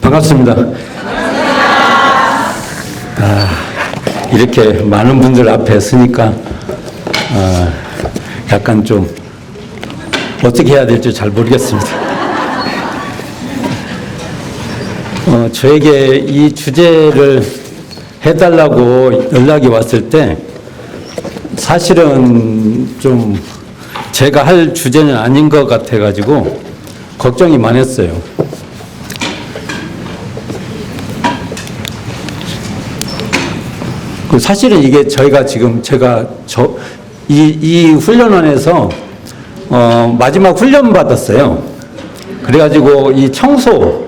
반갑습니다. 이렇게 많은 분들 앞에 서니까 약간 좀 어떻게 해야 될지 잘 모르겠습니다. 저에게 이 주제를 해달라고 연락이 왔을 때 사실은 좀 제가 할 주제는 아닌 것 같아가지고 걱정이 많았어요. 사실은 이게 저희가 지금 이 훈련원에서 마지막 훈련 받았어요. 그래가지고 이 청소,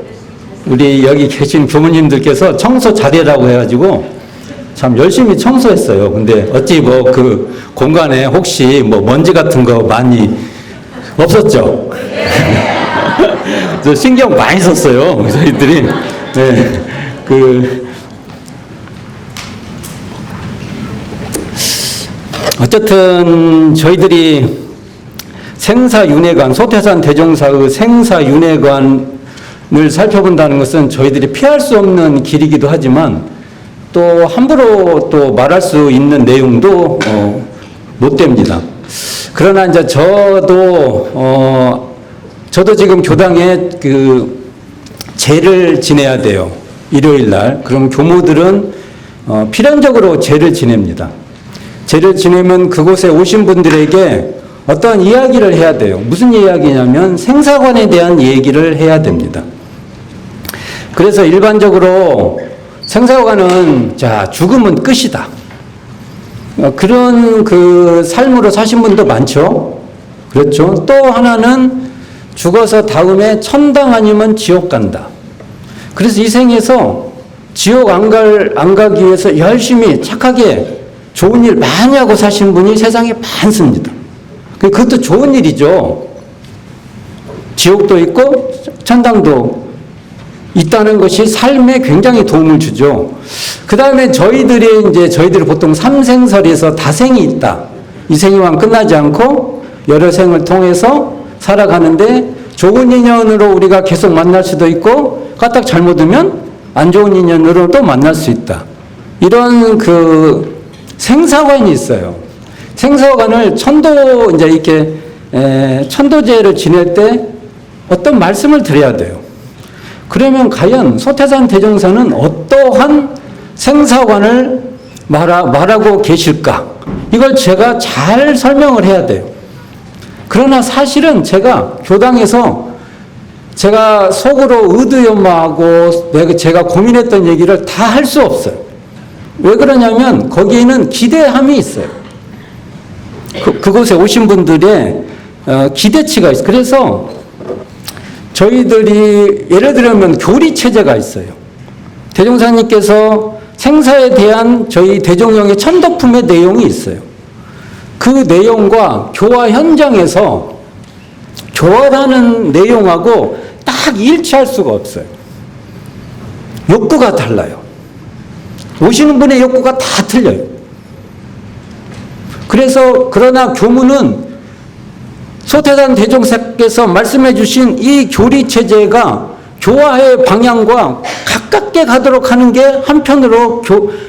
우리 여기 계신 교무님들께서 청소 잘해라고 해가지고 참 열심히 청소했어요. 근데 어찌 뭐 그 공간에 혹시 뭐 먼지 같은 거 많이 없었죠? 저 신경 많이 썼어요. 저희들이. 네. 어쨌든 저희들이 생사윤회관, 소태산 대종사의 생사윤회관을 살펴본다는 것은 저희들이 피할 수 없는 길이기도 하지만 또 함부로 또 말할 수 있는 내용도 못 됩니다. 그러나 이제 저도 지금 교당에 제를 지내야 돼요. 일요일 날. 그럼 교무들은 필연적으로 제를 지냅니다. 제를 지내면 그곳에 오신 분들에게 어떤 이야기를 해야 돼요. 무슨 이야기냐면 생사관에 대한 얘기를 해야 됩니다. 그래서 일반적으로 생사관은 죽으면 끝이다. 그런 그 삶으로 사신 분도 많죠. 그렇죠. 또 하나는 죽어서 다음에 천당 아니면 지옥 간다. 그래서 이 생에서 지옥 안 가기 위해서 열심히 착하게 좋은 일 많이 하고 사신 분이 세상에 많습니다. 그것도 좋은 일이죠. 지옥도 있고 천당도 있다는 것이 삶에 굉장히 도움을 주죠. 그 다음에 저희들이 보통 삼생설에서 다생이 있다. 이 생이만 끝나지 않고 여러 생을 통해서 살아가는데 좋은 인연으로 우리가 계속 만날 수도 있고 까딱 잘못하면 안 좋은 인연으로 또 만날 수 있다. 이런 생사관이 있어요. 생사관을 천도제를 지낼 때 어떤 말씀을 드려야 돼요. 그러면 과연 소태산 대종사는 어떠한 생사관을 말하고 계실까? 이걸 제가 잘 설명을 해야 돼요. 그러나 사실은 제가 교당에서 제가 속으로 의도연마하고 제가 고민했던 얘기를 다 할 수 없어요. 왜 그러냐면 거기에는 기대함이 있어요. 그곳에 오신 분들의 기대치가 있어요. 그래서 저희들이 예를 들면 교리체제가 있어요. 대종사님께서 생사에 대한 저희 대종령의 천덕품의 내용이 있어요. 그 내용과 교화 현장에서 교화라는 내용하고 딱 일치할 수가 없어요. 욕구가 달라요. 오시는 분의 욕구가 다 틀려요. 그러나 교무는 소태산 대종사께서 말씀해 주신 이 교리체제가 교화의 방향과 가깝게 가도록 하는 게 한편으로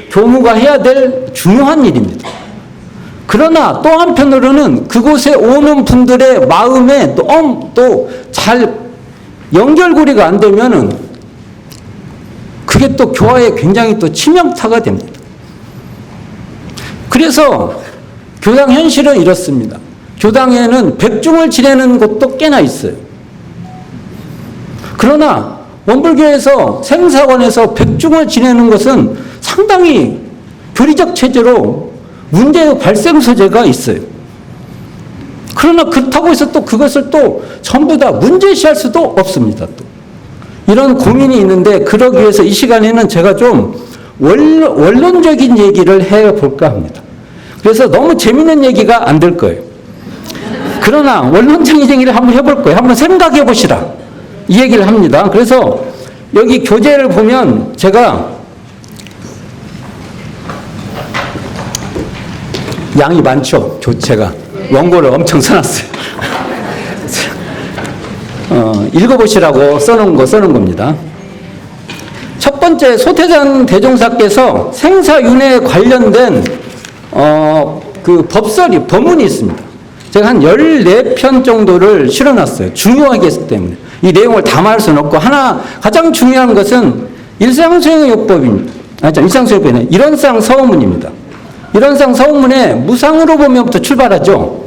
교무가 해야 될 중요한 일입니다. 그러나 또 한편으로는 그곳에 오는 분들의 마음에 또 잘 연결고리가 안 되면은 그게 또 교화에 굉장히 또 치명타가 됩니다. 그래서 교당 현실은 이렇습니다. 교당에는 백중을 지내는 곳도 꽤나 있어요. 그러나 원불교에서 생사관에서 백중을 지내는 것은 상당히 교리적 체제로 문제의 발생 소재가 있어요. 그러나 그렇다고 해서 또 그것을 또 전부 다 문제시할 수도 없습니다. 또 이런 고민이 있는데 그러기 위해서 이 시간에는 제가 좀 원론적인 얘기를 해볼까 합니다. 그래서 너무 재밌는 얘기가 안 될 거예요. 그러나 원론적인 얘기를 한번 해볼 거예요. 한번 생각해 보시라. 이 얘기를 합니다. 그래서 여기 교재를 보면 제가 양이 많죠. 교재가. 원고를 엄청 써놨어요. 읽어보시라고 써놓은 겁니다. 첫 번째 소태산 대종사께서 생사윤회에 관련된 그 법문이 있습니다. 제가 한 14편 정도를 실어놨어요. 중요하게 했기 때문에. 이 내용을 다 말할 수는 없고, 가장 중요한 것은 일상수행요법입니다. 일상수행요법이 일원상 서원문입니다. 일원상 서원문에 무상으로 보면부터 출발하죠.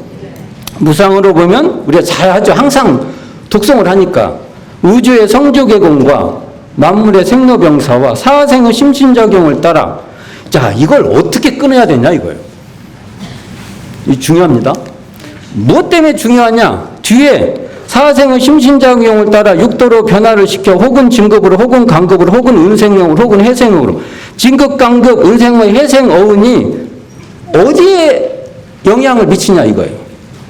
무상으로 보면 우리가 잘 하죠. 항상 독송을 하니까. 우주의 성조개공과 만물의 생로병사와 사생의 심신작용을 따라, 자, 이걸 어떻게 끊어야 되냐 이거예요. 이 중요합니다. 무엇 때문에 중요하냐? 뒤에 사생의 심신작용을 따라 육도로 변화를 시켜 혹은 진급으로 혹은 간급으로 혹은 은생형으로 혹은 해생형으로, 진급, 간급, 은생의 해생어운이 어디에 영향을 미치냐 이거예요.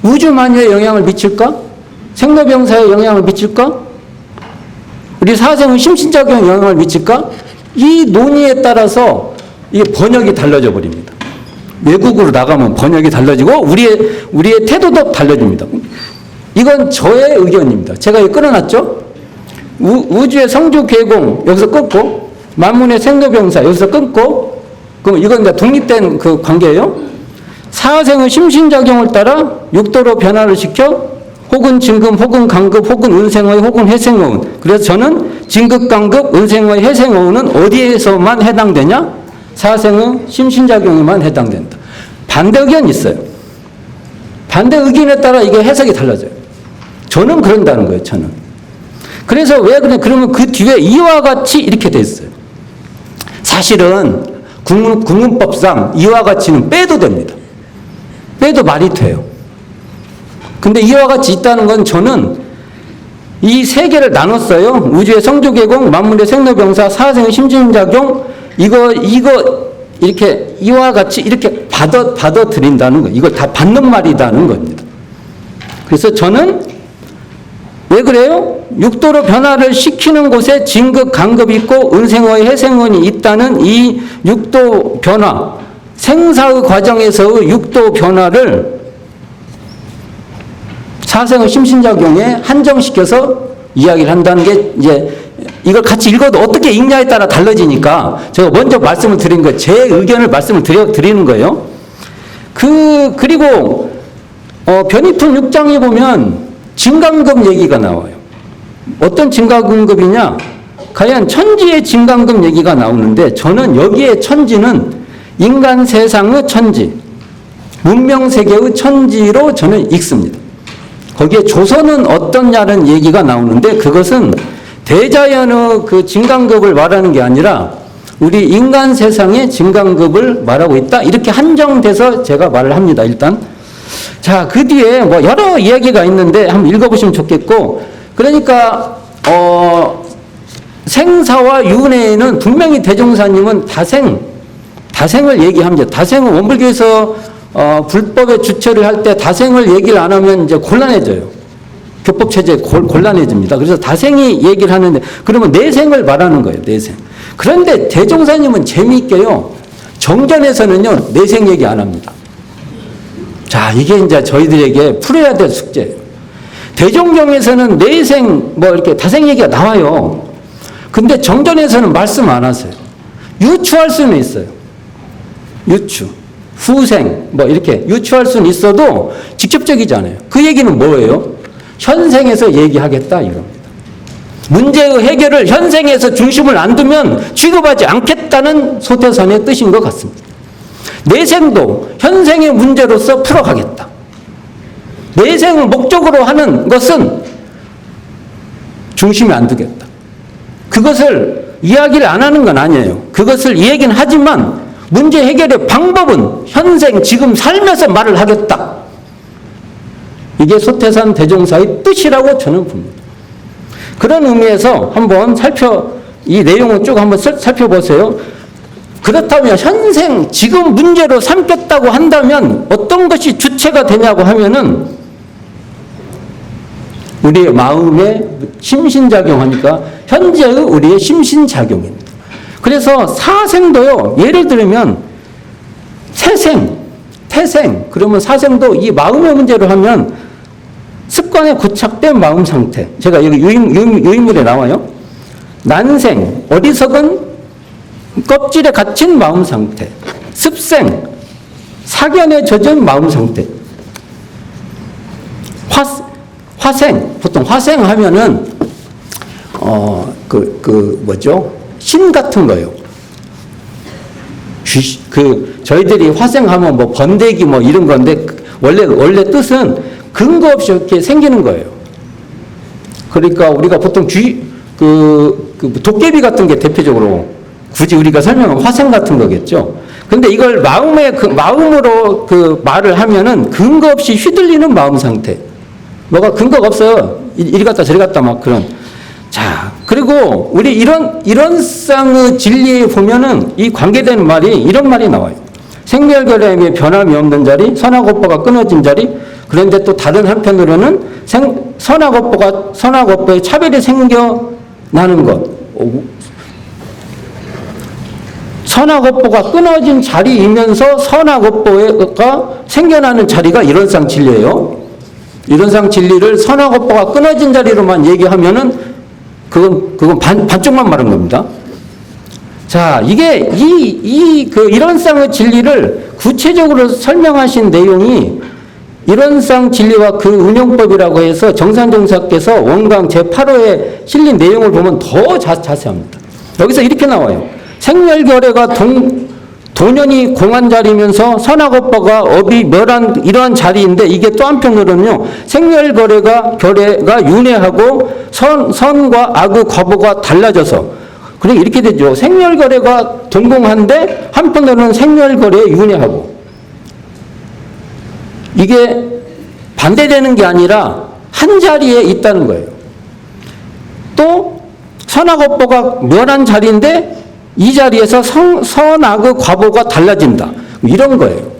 우주만유에 영향을 미칠까? 생로병사에 영향을 미칠까? 우리 사생의 심신작용에 영향을 미칠까? 이 논의에 따라서 이게 번역이 달라져 버립니다. 외국으로 나가면 번역이 달라지고 우리의 태도도 달라집니다. 이건 저의 의견입니다. 제가 이거 끊어놨죠? 우주의 성주 계공 여기서 끊고, 만문의 생로병사 여기서 끊고, 그럼 이건 이제 독립된 그 관계예요. 사생의 심신작용을 따라 육도로 변화를 시켜 혹은 진급, 혹은 간급, 혹은 은생의, 혹은 해생어운. 그래서 저는 진급, 간급, 은생의, 해생어운은 어디에서만 해당되냐? 사생의 심신작용에만 해당된다. 반대 의견이 있어요. 반대 의견에 따라 이게 해석이 달라져요. 저는 그런다는 거예요, 저는. 그래서 왜 그래? 그러면 그 뒤에 이와 같이 이렇게 돼 있어요. 사실은 국문법상 이와 같이는 빼도 됩니다. 빼도 말이 돼요. 근데 이와 같이 있다는 건 저는 이 세 개를 나눴어요. 우주의 성조계공, 만물의 생로병사, 사생의 심신작용, 이거 이렇게 이와 같이 이렇게 받아들인다는 거예요. 이걸 다 받는 말이다는 겁니다. 그래서 저는 왜 그래요? 육도로 변화를 시키는 곳에 진급, 간급이 있고 은생의, 해생원이 있다는 이 육도 변화, 생사의 과정에서의 육도 변화를 사생의 심신작용에 한정시켜서 이야기를 한다는 게, 이제 이걸 같이 읽어도 어떻게 읽냐에 따라 달라지니까 제가 먼저 말씀을 드린 거예요. 제 의견을 말씀을 드리는 거예요. 그리고 변이품 6장에 보면 진간급 얘기가 나와요. 어떤 진간급이냐? 과연 천지의 진간급 얘기가 나오는데, 저는 여기에 천지는 인간 세상의 천지, 문명 세계의 천지로 저는 읽습니다. 거기에 조선은 어떠냐는 얘기가 나오는데, 그것은 대자연의 그 진간급을 말하는 게 아니라 우리 인간 세상의 진간급을 말하고 있다. 이렇게 한정돼서 제가 말을 합니다, 일단. 자, 그 뒤에 뭐 여러 이야기가 있는데 한번 읽어보시면 좋겠고, 그러니까, 생사와 윤회에는 분명히 대종사님은 다생을 얘기합니다. 다생은 원불교에서 불법의 주체를 할 때 다생을 얘기를 안 하면 이제 곤란해져요. 교법 체제에 곤란해집니다. 그래서 다생이 얘기를 하는데, 그러면 내생을 말하는 거예요, 내생. 그런데 대종사님은 재미있게요, 정전에서는요, 내생 얘기 안 합니다. 자, 이게 이제 저희들에게 풀어야 될 숙제예요. 대종경에서는 내생, 뭐 이렇게 다생 얘기가 나와요. 근데 정전에서는 말씀 안 하세요. 유추할 수는 있어요. 유추. 후생, 뭐 이렇게 유추할 수는 있어도 직접적이지 않아요. 그 얘기는 뭐예요? 현생에서 얘기하겠다 이겁니다. 문제의 해결을 현생에서 중심을 안 두면 취급하지 않겠다는 소태선의 뜻인 것 같습니다. 내생도 현생의 문제로서 풀어가겠다. 내생을 목적으로 하는 것은 중심에 안 두겠다. 그것을 이야기를 안 하는 건 아니에요. 그것을 얘기는 하지만 문제 해결의 방법은 현생, 지금 삶에서 말을 하겠다. 이게 소태산 대종사의 뜻이라고 저는 봅니다. 그런 의미에서 한번 이 내용을 쭉 한번 살펴보세요. 그렇다면 현생, 지금 문제로 삼겠다고 한다면 어떤 것이 주체가 되냐고 하면은 우리의 마음에 심신작용하니까 현재의 우리의 심신작용입니다. 그래서 사생도요, 예를 들면 태생, 그러면 사생도 이 마음의 문제로 하면 습관에 고착된 마음 상태. 제가 여기 유인물에 나와요. 난생, 어리석은 껍질에 갇힌 마음 상태, 습생, 사견에 젖은 마음 상태, 화생, 보통 화생 하면은, 신 같은 거요. 저희들이 화생하면 뭐 번데기 뭐 이런 건데, 원래 뜻은 근거 없이 이렇게 생기는 거예요. 그러니까 우리가 보통 도깨비 같은 게 대표적으로 굳이 우리가 설명하면 화생 같은 거겠죠. 근데 이걸 마음으로 말을 하면은 근거 없이 휘둘리는 마음 상태. 뭐가 근거가 없어요. 이리 갔다 저리 갔다 막 그런. 자, 그리고 우리 이런 쌍의 진리에 보면은 이 관계되는 말이 이런 말이 나와요. 생멸결함의 변함이 없는 자리, 선악업보가 끊어진 자리. 그런데 또 다른 한편으로는 선악업보의 차별이 생겨나는 것. 선악업보가 끊어진 자리이면서 선악업보가 생겨나는 자리가 이런상 진리예요. 이런상 진리를 선악업보가 끊어진 자리로만 얘기하면은 그건 반쪽만 말한 겁니다. 자, 이게 이런상의 진리를 구체적으로 설명하신 내용이 이런상 진리와 그 운용법이라고 해서 정산종사께서 원강 제8호에 실린 내용을 보면 더 자세합니다. 여기서 이렇게 나와요. 생멸결례가 도년이 공한 자리면서 선악업보가 업이 멸한 이러한 자리인데, 이게 또 한편으로는요, 생멸결례가 윤회하고 선과 악의 과보가 달라져서, 그러니까 이렇게 되죠. 생멸결례가 동공한데 한편으로는 생멸결례에 윤회하고, 이게 반대되는 게 아니라 한 자리에 있다는 거예요. 또 선악업보가 멸한 자리인데 이 자리에서 선악의 과보가 달라진다. 이런 거예요.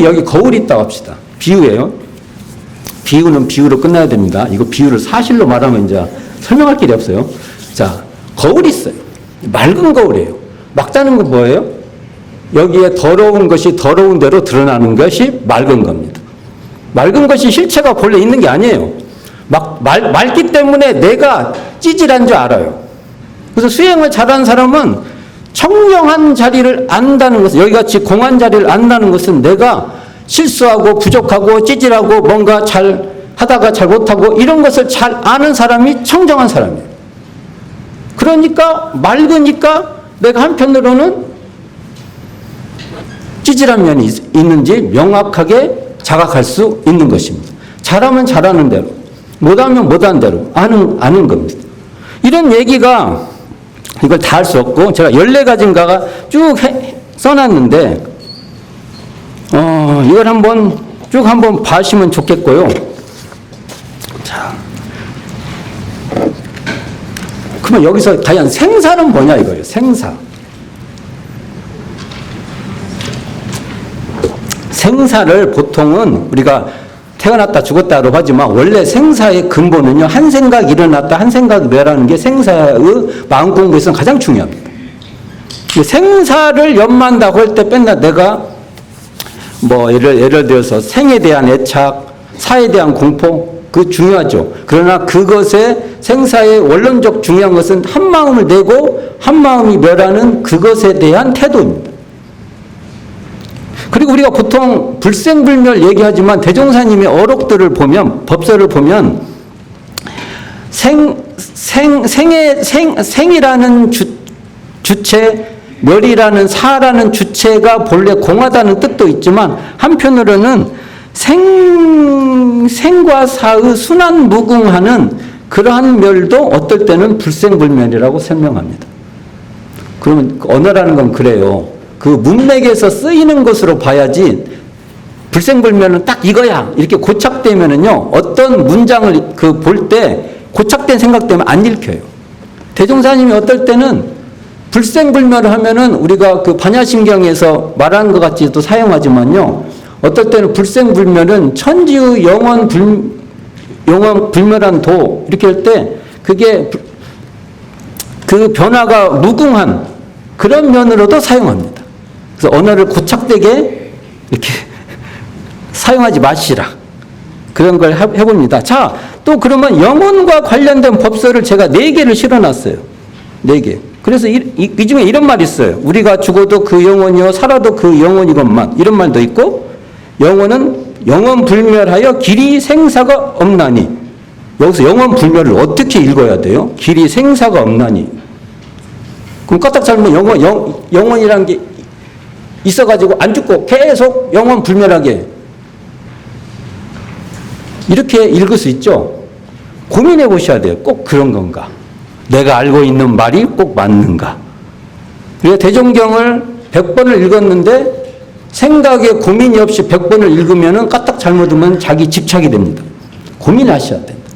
여기 거울이 있다고 합시다. 비유예요. 비유는 비유로 끝나야 됩니다. 이거 비유를 사실로 말하면 이제 설명할 길이 없어요. 자, 거울이 있어요. 맑은 거울이에요. 막다는 건 뭐예요? 여기에 더러운 것이 더러운 대로 드러나는 것이 맑은 겁니다. 맑은 것이 실체가 본래 있는 게 아니에요. 맑기 때문에 내가 찌질한 줄 알아요. 그래서 수행을 잘하는 사람은 청정한 자리를 안다는 것은, 여기같이 공한 자리를 안다는 것은 내가 실수하고 부족하고 찌질하고 뭔가 잘 하다가 잘 못하고 이런 것을 잘 아는 사람이 청정한 사람이에요. 그러니까 맑으니까 내가 한편으로는 찌질한 면이 있는지 명확하게 자각할 수 있는 것입니다. 잘하면 잘하는 대로, 못하면 못하는 대로 아는 겁니다. 이런 얘기가 이걸 다 할 수 없고, 제가 14가지인가가 쭉 써놨는데, 이걸 한번 봐시면 좋겠고요. 자. 그러면 여기서 과연 생사는 뭐냐 이거예요. 생사. 생사를 보통은 우리가 태어났다 죽었다로 하지만, 원래 생사의 근본은요, 한 생각 일어났다 한 생각 멸하는 게 생사의 마음 공부에서는 가장 중요합니다. 생사를 연만다고 할 때 맨날 내가 뭐 예를 들어서 생에 대한 애착, 사에 대한 공포, 그 중요하죠. 그러나 그것의 생사의 원론적 중요한 것은 한 마음을 내고 한 마음이 멸하는 그것에 대한 태도입니다. 그리고 우리가 보통 불생불멸 얘기하지만 대종사님의 어록들을 보면, 법서를 보면 생이라는 주체, 멸이라는 사라는 주체가 본래 공하다는 뜻도 있지만, 한편으로는 생과 사의 순환무궁하는 그러한 멸도 어떨 때는 불생불멸이라고 설명합니다. 그러면 언어라는 건 그래요. 그 문맥에서 쓰이는 것으로 봐야지, 불생불멸은 딱 이거야 이렇게 고착되면은요, 어떤 문장을 볼 때 고착된 생각 때문에 안 읽혀요. 대종사님이 어떨 때는 불생불멸을 하면은 우리가 그 반야심경에서 말하는 것 같이도 사용하지만요, 어떨 때는 불생불멸은 천지의 영원 불멸한 도 이렇게 할 때 그게 그 변화가 무궁한 그런 면으로도 사용합니다. 그래서 언어를 고착되게 이렇게 사용하지 마시라. 그런 걸 해봅니다. 자, 또 그러면 영혼과 관련된 법서를 제가 4개를 실어놨어요. 4개. 그래서 이 중에 이런 말이 있어요. 우리가 죽어도 그 영혼이요 살아도 그 영혼이건만. 이런 말도 있고, 영혼은 영원 불멸하여 길이 생사가 없나니. 여기서 영원 불멸을 어떻게 읽어야 돼요? 길이 생사가 없나니. 그럼 까딱 잘못 영혼이라는 게 있어가지고 안 죽고 계속 영원 불멸하게 이렇게 읽을 수 있죠. 고민해 보셔야 돼요. 꼭 그런 건가? 내가 알고 있는 말이 꼭 맞는가? 우리가 대종경을 100번을 읽었는데 생각에 고민이 없이 100번을 읽으면 까딱 잘못하면 자기 집착이 됩니다. 고민하셔야 됩니다.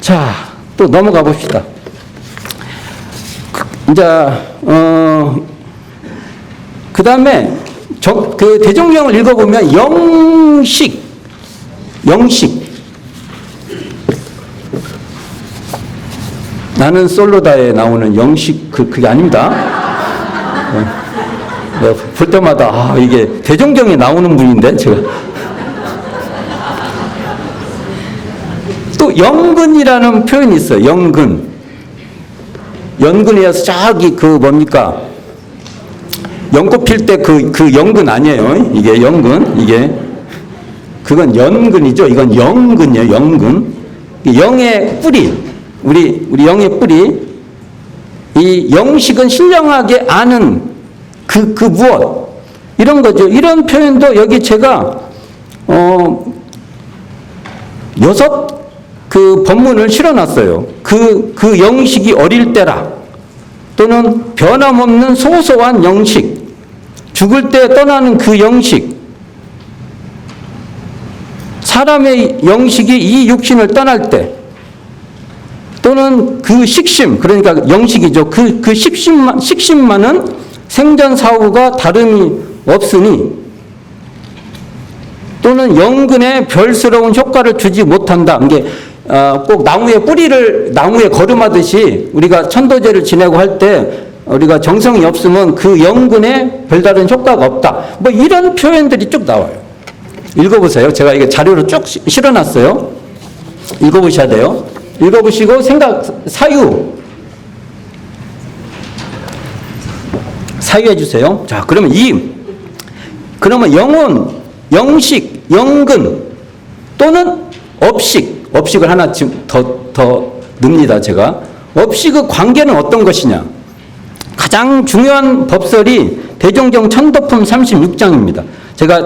자, 또 넘어가 봅시다. 이제 그 다음에 그 대종경을 읽어보면 영식 나는 솔로다에 나오는 영식 그게 아닙니다. 볼 때마다 이게 대종경에 나오는 분인데 제가 또 영근이라는 표현이 있어요. 연근이어서 저기 뭡니까? 연꽃 필 때 그 연근 아니에요. 이게 연근. 그건 연근이죠. 이건 영근이에요. 영근. 영의 뿌리. 우리 영의 뿌리. 이 영식은 신령하게 아는 그 무엇. 이런 거죠. 이런 표현도 여기 제가, 6 본문을 실어놨어요. 그 영식이 어릴 때라. 또는 변함없는 소소한 영식. 죽을 때 떠나는 그 영식. 사람의 영식이 이 육신을 떠날 때. 또는 그 식심, 그러니까 영식이죠. 그 식심만은 생전 사후가 다름이 없으니 또는 영근에 별스러운 효과를 주지 못한다. 이게 꼭 나무에 거름하듯이 우리가 천도제를 지내고 할 때 우리가 정성이 없으면 그 영근에 별다른 효과가 없다. 뭐 이런 표현들이 쭉 나와요. 읽어보세요. 제가 이게 자료로 쭉 실어놨어요. 읽어보셔야 돼요. 읽어보시고 사유해 주세요. 자, 그러면 영혼, 영식, 영근 또는 업식을 하나 지금 더 넣습니다. 제가 업식의 관계는 어떤 것이냐? 가장 중요한 법설이 대종경 천도품 36장입니다. 제가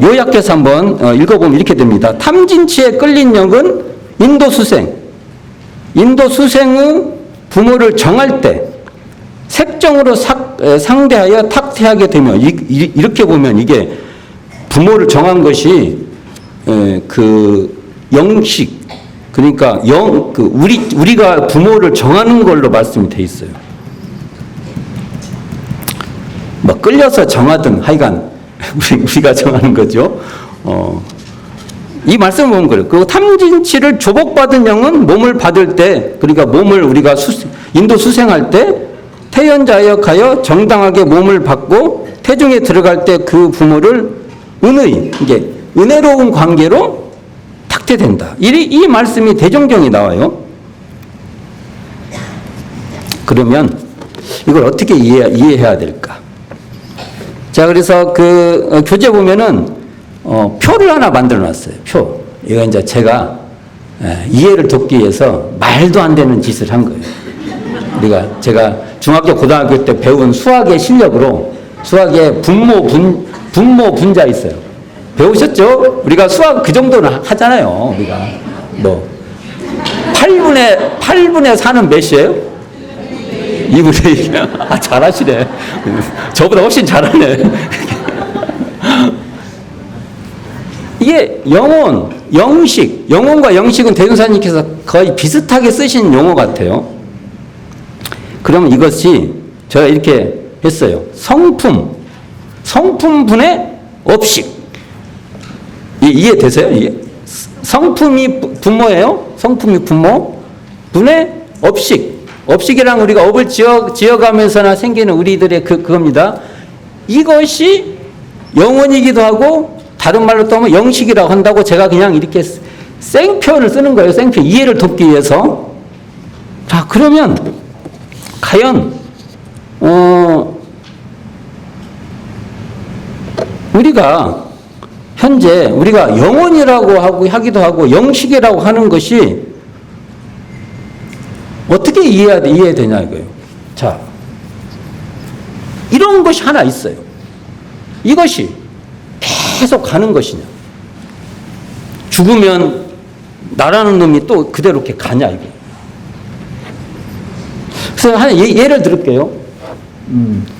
요약해서 한번 읽어보면 이렇게 됩니다. 탐진치에 끌린 영은 인도수생의 부모를 정할 때 색정으로 상대하여 탁태하게 되며 이렇게 보면 이게 부모를 정한 것이 그 영식 그러니까 우리가 부모를 정하는 걸로 말씀이 돼 있어요. 뭐 끌려서 정하든 하여간 우리가 정하는 거죠. 이 말씀을 보면 그래요. 그 탐진치를 조복받은 영은 몸을 받을 때, 그러니까 몸을 우리가 인도 수생할 때 태연자역하여 정당하게 몸을 받고 태중에 들어갈 때 그 부모를 이게 은혜로운 관계로 탁태된다. 이 말씀이 대종경에 나와요. 그러면 이걸 어떻게 이해해야 될까? 자, 그래서 그 교재 보면은 표를 하나 만들어 놨어요. 표. 이거 이제 제가 이해를 돕기 위해서 말도 안 되는 짓을 한 거예요. 제가 중학교, 고등학교 때 배운 수학의 실력으로 수학에 분모, 분자 있어요. 배우셨죠? 우리가 수학 그 정도는 하잖아요. 우리가 뭐 8분의 4는 몇이에요? 2분의 2. 아, 잘하시네. 저보다 훨씬 잘하네. 이게 영혼과 영식은 대종사님께서 거의 비슷하게 쓰신 용어 같아요. 그러면 이것이 제가 이렇게 했어요. 성품분의 업식. 이해되세요? 이게 성품이 부모예요. 성품이 부모. 분의 업식. 업식이랑 우리가 업을 지어가면서나 생기는 우리들의 그겁니다. 이것이 영혼이기도 하고 다른 말로 또 하면 영식이라고 한다고 제가 그냥 이렇게 생표현을 쓰는 거예요. 생표. 이해를 돕기 위해서. 자, 그러면 과연 우리가 현재 우리가 영혼이라고 하기도 하고 영식이라고 하는 것이 어떻게 이해되냐 이거예요. 자, 이런 것이 하나 있어요. 이것이 계속 가는 것이냐. 죽으면 나라는 놈이 또 그대로 이렇게 가냐 이거. 그래서 하나 예를 들을게요.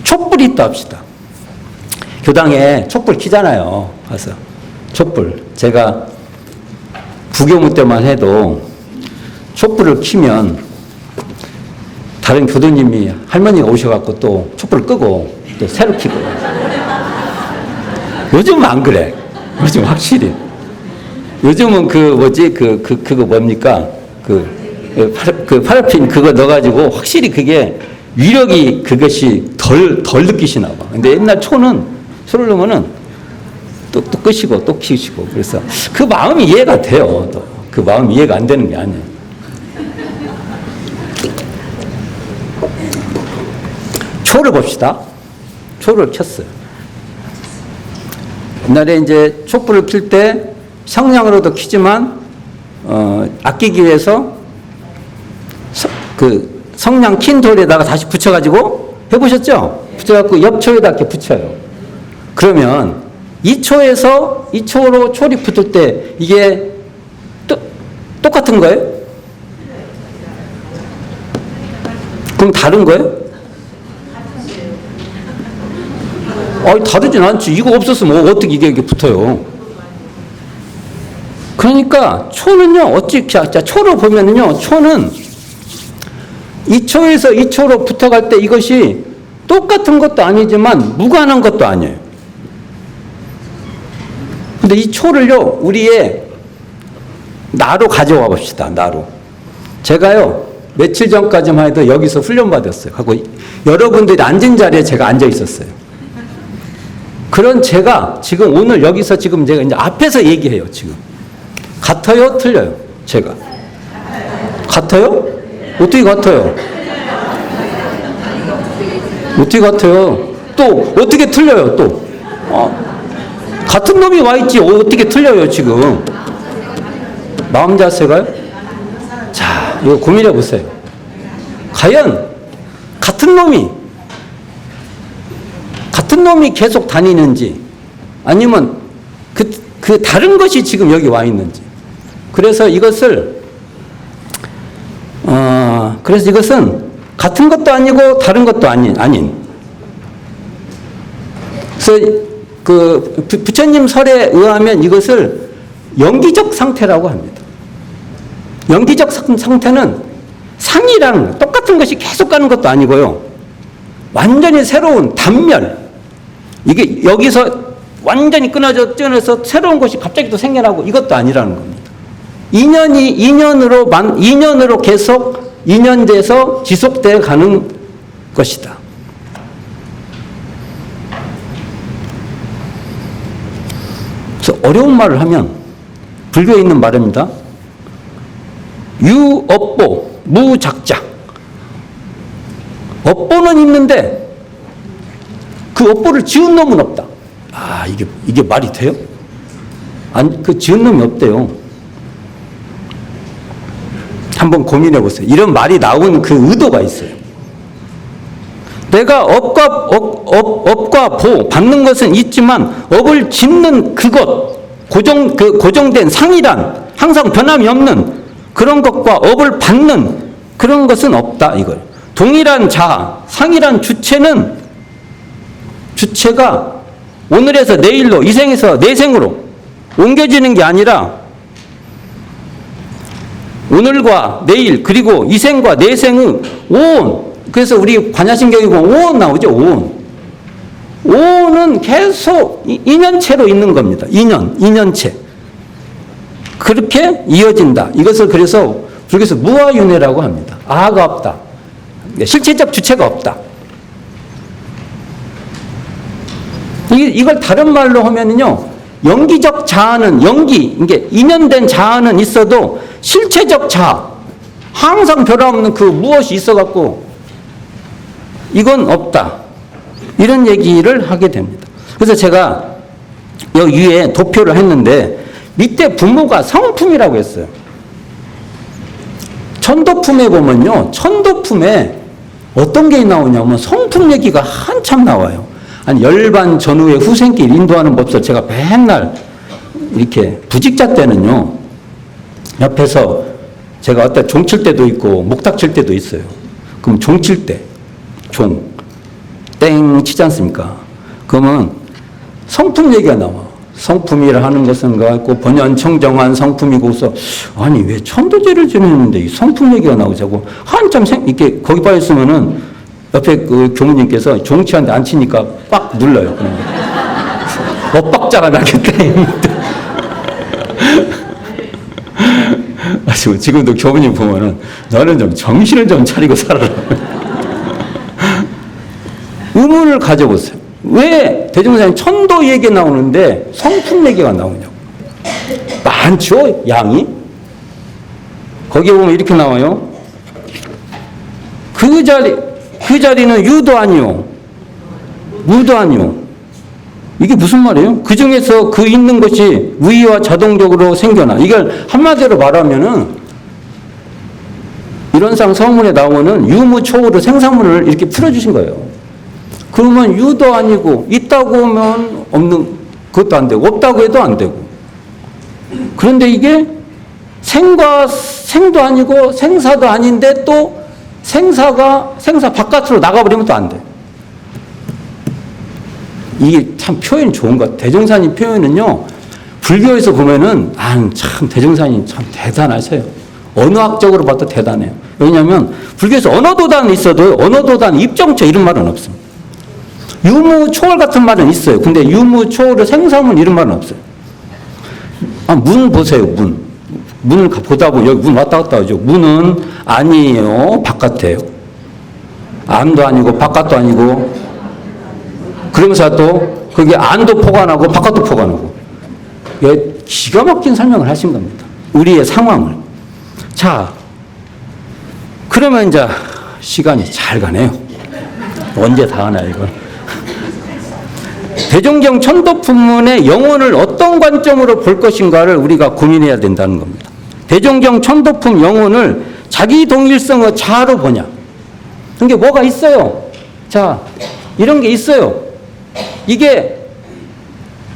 촛불이 있다 합시다. 교당에 촛불 켜잖아요. 가서 촛불. 제가 부교무 때만 해도 촛불을 켜면 다른 교도님이 할머니가 오셔갖고 또 촛불을 끄고 또 새로 켜고. 요즘은 안 그래. 요즘 확실히. 요즘은 그거 뭡니까? 파라핀 그거 넣어가지고 확실히 그게 위력이 그것이 덜 느끼시나 봐. 근데 옛날 초는 소를 넣으면은 또 끄시고 또 키우시고 그래서 그 마음이 이해가 돼요. 또 그 마음이 이해가 안 되는 게 아니에요. 초를 봅시다. 초를 켰어요. 옛날에 이제 촛불을 켤 때 성냥으로도 켜지만 아끼기 위해서 그 성냥 킨 돌에다가 다시 붙여가지고 해보셨죠? 붙여갖고 옆초에다 이렇게 붙여요. 그러면 이 초로 초리 붙을 때 이게 똑같은 거예요? 그럼 다른 거예요? 다르진 않지. 이거 없었으면 어떻게 이게 붙어요? 그러니까 초는요, 초로 보면은요, 초는 이 초에서 이 초로 붙어갈 때 이것이 똑같은 것도 아니지만 무관한 것도 아니에요. 근데 이 초를요, 우리의 나로 가져와 봅시다. 나로. 제가요, 며칠 전까지만 해도 여기서 훈련받았어요. 하고 여러분들이 앉은 자리에 제가 앉아 있었어요. 그런 제가 지금 오늘 여기서 지금 제가 이제 앞에서 얘기해요. 지금. 같아요? 틀려요? 제가. 같아요? 어떻게 같아요? 어떻게 같아요? 또 어떻게 틀려요? 또. 같은 놈이 와 있지 어떻게 틀려요 지금? 마음 자세가요? 자, 이거 고민해 보세요. 과연 같은 놈이 계속 다니는지 아니면 그 다른 것이 지금 여기 와 있는지. 그래서 이것은 같은 것도 아니고 다른 것도 아닌. 그래서 부처님 설에 의하면 이것을 영기적 상태라고 합니다. 영기적 상태는 상이랑 똑같은 것이 계속 가는 것도 아니고요. 완전히 새로운 단멸. 이게 여기서 완전히 끊어서 새로운 것이 갑자기 또 생겨나고 이것도 아니라는 겁니다. 인연으로 계속 인연돼서 지속되어 가는 것이다. 그래서 어려운 말을 하면 불교에 있는 말입니다. 유업보 무작자. 업보는 있는데 그 업보를 지은 놈은 없다. 이게 말이 돼요? 아니, 그 지은 놈이 없대요. 한번 고민해 보세요. 이런 말이 나온 그 의도가 있어요. 내가 업과 보 받는 것은 있지만 업을 짓는 그것 고정된 상이란 항상 변함이 없는 그런 것과 업을 받는 그런 것은 없다 이걸. 동일한 자아 상이란 주체가 오늘에서 내일로 이생에서 내생으로 옮겨지는 게 아니라 오늘과 내일 그리고 이생과 내생의 오온. 그래서 우리 반야신경에 보면 오온 나오죠. 오온은 계속 인연체로 있는 겁니다. 인연체. 그렇게 이어진다. 이것을 그래서 불교에서 무아윤회라고 합니다. 아가 없다. 실체적 주체가 없다. 이걸 다른 말로 하면은요, 영기적 자아는 이게 인연된 자아는 있어도 실체적 자아, 항상 변함없는 그 무엇이 있어갖고 이건 없다. 이런 얘기를 하게 됩니다. 그래서 제가 여기 위에 도표를 했는데 밑에 부모가 성품이라고 했어요. 천도품에 보면요. 천도품에 어떤 게 나오냐면 성품 얘기가 한참 나와요. 한 열반 전후의 후생길 인도하는 법설 제가 맨날 이렇게 부직자 때는요. 옆에서 제가 어떤 종 칠 때도 있고 목탁 칠 때도 있어요. 그럼 종 칠 때 종 땡 치지 않습니까? 그러면 성품 얘기가 나와. 성품이라 하는 것은 갖고 번연청정한 성품이고서 아니 왜 천도제를 지내는데 이 성품 얘기가 나오자고 한참 이렇게 거기 빠져 있으면은 옆에 그 교무님께서 종치한테 안 치니까 빡 눌러요. 엇박자가 나겠다. 지금도 교무님 보면은 너는 좀 정신을 좀 차리고 살아라. 의문을 가져보세요. 왜 대종사님 천도 얘기 나오는데 성품 얘기가 나오냐고. 많죠, 양이? 거기에 보면 이렇게 나와요. 그 자리는 유도 아니요. 무도 아니요. 이게 무슨 말이에요? 그 중에서 그 있는 것이 위와 자동적으로 생겨나. 이걸 한마디로 말하면은 이론상 서문에 나오는 유무초으로 생사문을 이렇게 풀어주신 거예요. 그러면 유도 아니고 있다고 하면 없는 그것도 안 되고 없다고 해도 안 되고. 그런데 이게 생도 아니고 생사도 아닌데 또 생사 바깥으로 나가버리면 또 안 돼. 이게 참 표현이 좋은 것 같아요. 대종사님 표현은요, 불교에서 보면은, 참, 대종사님 참 대단하세요. 언어학적으로 봐도 대단해요. 왜냐하면, 불교에서 언어도단은 있어도, 언어도단 입정처 이런 말은 없습니다. 유무초월 같은 말은 있어요. 근데 유무초월을 생사문 이런 말은 없어요. 문 보세요, 문. 문을 보다 보면 여기 문 왔다 갔다 하죠. 문은 아니에요. 바깥에요. 안도 아니고, 바깥도 아니고, 그러면서 또 그게 안도 포괄하고 바깥도 포괄하고 기가 막힌 설명을 하신 겁니다. 우리의 상황을. 자, 그러면 이제 시간이 잘 가네요. 언제 다 하나 이거. 대종경 천도품문의 영혼을 어떤 관점으로 볼 것인가를 우리가 고민해야 된다는 겁니다. 대종경 천도품 영혼을 자기 동일성의 자아로 보냐. 그게 뭐가 있어요. 자, 이런 게 있어요. 이게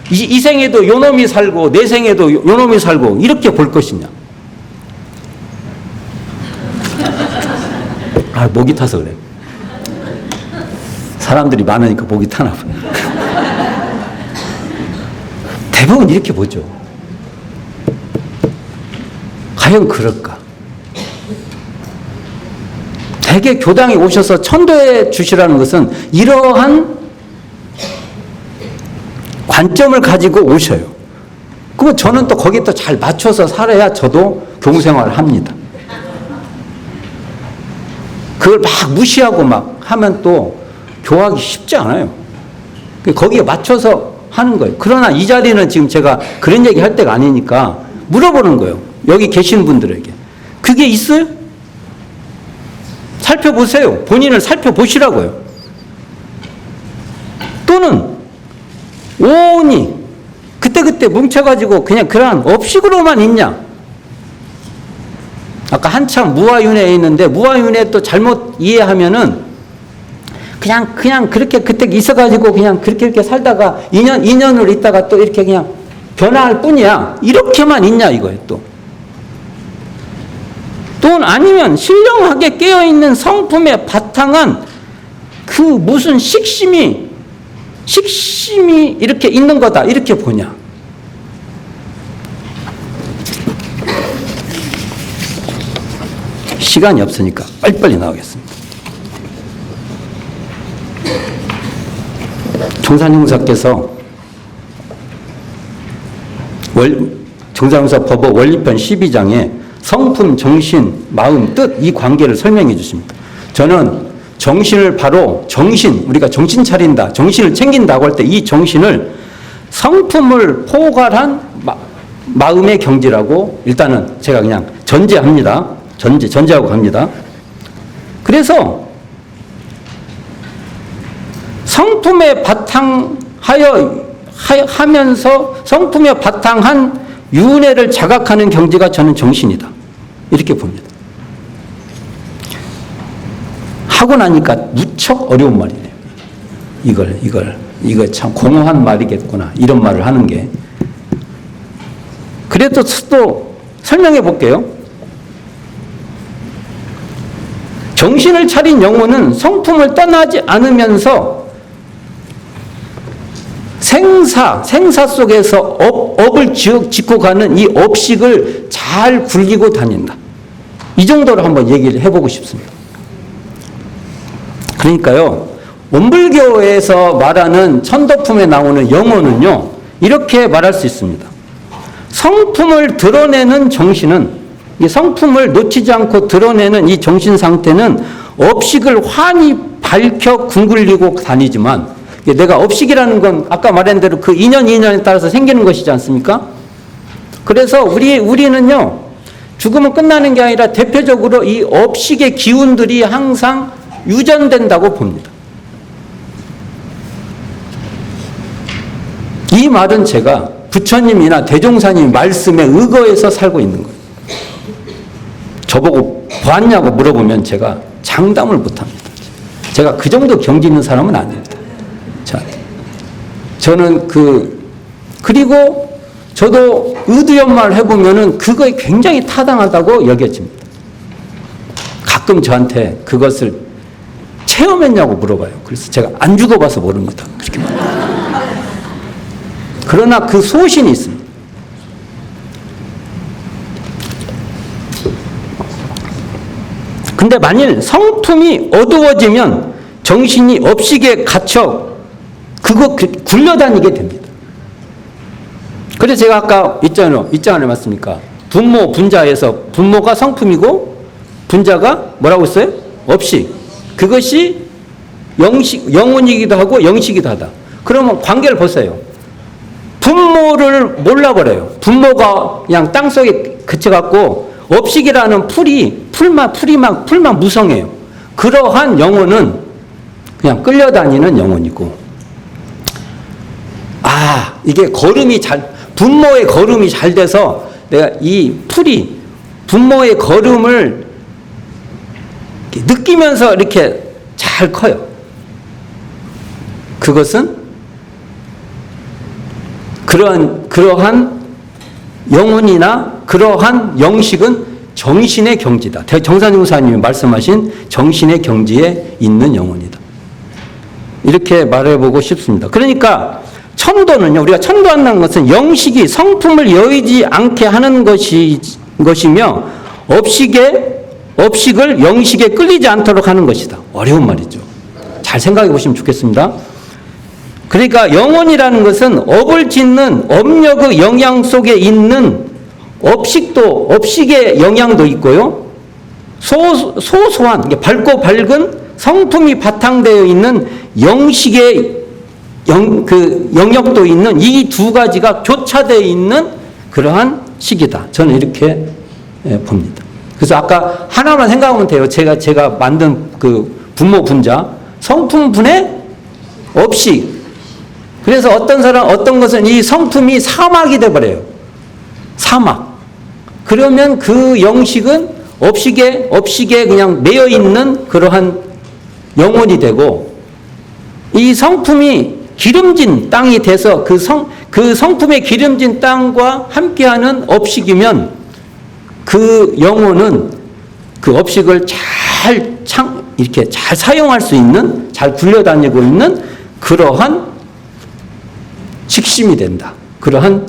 이 생에도 요놈이 살고 내 생에도 요놈이 살고 이렇게 볼 것이냐. 목이 타서 그래. 사람들이 많으니까 목이 타나 봐. 대부분 이렇게 보죠. 과연 그럴까? 대개 교당에 오셔서 천도해 주시라는 것은 이러한 관점을 가지고 오셔요. 그러면 저는 또 거기에 또 잘 맞춰서 살아야 저도 교무생활을 합니다. 그걸 막 무시하고 막 하면 또 교화하기 쉽지 않아요. 거기에 맞춰서 하는 거예요. 그러나 이 자리는 지금 제가 그런 얘기 할 때가 아니니까 물어보는 거예요. 여기 계신 분들에게. 그게 있어요? 살펴보세요. 본인을 살펴보시라고요. 또는 오니 그때그때 뭉쳐가지고 그냥 그러한 업식으로만 있냐. 아까 한참 무아윤회에 있는데 무아윤회 또 잘못 이해하면은 그냥 그렇게 그때 있어가지고 그냥 그렇게 살다가 2년을 있다가 또 이렇게 그냥 변화할 뿐이야. 이렇게만 있냐 이거예요 또. 또는 아니면 신령하게 깨어있는 성품에 바탕한 그 무슨 식심이 이렇게 있는 거다. 이렇게 보냐. 시간이 없으니까 빨리빨리 나오겠습니다. 종산형사께서 종산형사 법어 원리편 12장에 성품, 정신, 마음, 뜻 이 관계를 설명해 주십니다. 저는 정신을 바로 우리가 정신 차린다, 정신을 챙긴다고 할 때 이 정신을 성품을 포괄한 마음의 경지라고 일단은 제가 그냥 전제합니다. 전제하고 갑니다. 그래서 성품에 하면서 성품에 바탕한 윤회를 자각하는 경지가 저는 정신이다. 이렇게 봅니다. 하고 나니까 무척 어려운 말이네요. 이거 참 공허한 말이겠구나. 이런 말을 하는 게. 그래도 또 설명해 볼게요. 정신을 차린 영혼은 성품을 떠나지 않으면서 생사 속에서 업을 짓고 가는 이 업식을 잘 굴리고 다닌다. 이 정도로 한번 얘기를 해보고 싶습니다. 그러니까요, 원불교에서 말하는 천도품에 나오는 영혼은요, 이렇게 말할 수 있습니다. 성품을 드러내는 정신은, 이 성품을 놓치지 않고 드러내는 이 정신 상태는 업식을 환히 밝혀 궁굴리고 다니지만, 내가 업식이라는 건 아까 말한 대로 그 인연에 따라서 생기는 것이지 않습니까? 그래서 우리는요, 죽으면 끝나는 게 아니라 대표적으로 이 업식의 기운들이 항상 유전된다고 봅니다. 이 말은 제가 부처님이나 대종사님 말씀에 의거해서 살고 있는 거예요. 저보고 보았냐고 물어보면 제가 장담을 못합니다. 제가 그 정도 경지 있는 사람은 아닙니다. 자, 저는 그리고 저도 의두연말 해보면은 그거에 굉장히 타당하다고 여겨집니다. 가끔 저한테 그것을 체험했냐고 물어봐요. 그래서 제가 안 죽어봐서 모릅니다. 그렇게 말합니다. 그러나 그 소신이 있습니다. 근데 만일 성품이 어두워지면 정신이 업식에 갇혀 굴려다니게 됩니다. 그래서 제가 아까 있지 않았습니까? 맞습니까? 분모, 분자에서 분모가 성품이고 분자가 뭐라고 했어요? 업식. 그것이 영혼이기도 하고 영식이기도 하다. 그러면 관계를 보세요. 분모를 몰라버려요. 분모가 그냥 땅속에 그쳐갖고 업식이라는 풀만 무성해요. 그러한 영혼은 그냥 끌려다니는 영혼이고, 이게 분모의 걸음이 잘 돼서 내가 이 분모의 걸음을 느끼면서 이렇게 잘 커요. 그것은 그러한 영혼이나 그러한 영식은 정신의 경지다. 정산용사님이 말씀하신 정신의 경지에 있는 영혼이다. 이렇게 말해보고 싶습니다. 그러니까 천도는요, 우리가 천도한다는 것은 영식이 성품을 여의지 않게 하는 것이며 업식을 영식에 끌리지 않도록 하는 것이다. 어려운 말이죠. 잘 생각해 보시면 좋겠습니다. 그러니까 영혼이라는 것은 업을 짓는 업력의 영향 속에 있는 업식의 영향도 있고요. 소소한, 밝고 밝은 성품이 바탕되어 있는 영식의 영역도 있는 이 두 가지가 교차되어 있는 그러한 시기다. 저는 이렇게 봅니다. 그래서 아까 하나만 생각하면 돼요. 제가 만든 그 분모 분자, 성품 분해 업식. 그래서 어떤 것은 이 성품이 사막이 돼버려요. 사막. 그러면 그 영식은 업식에 그냥 매여 있는 그러한 영혼이 되고, 이 성품이 기름진 땅이 돼서 그 성품의 기름진 땅과 함께하는 업식이면 그 영혼은 그 업식을 이렇게 잘 사용할 수 있는, 잘 굴려다니고 있는 그러한 식심이 된다. 그러한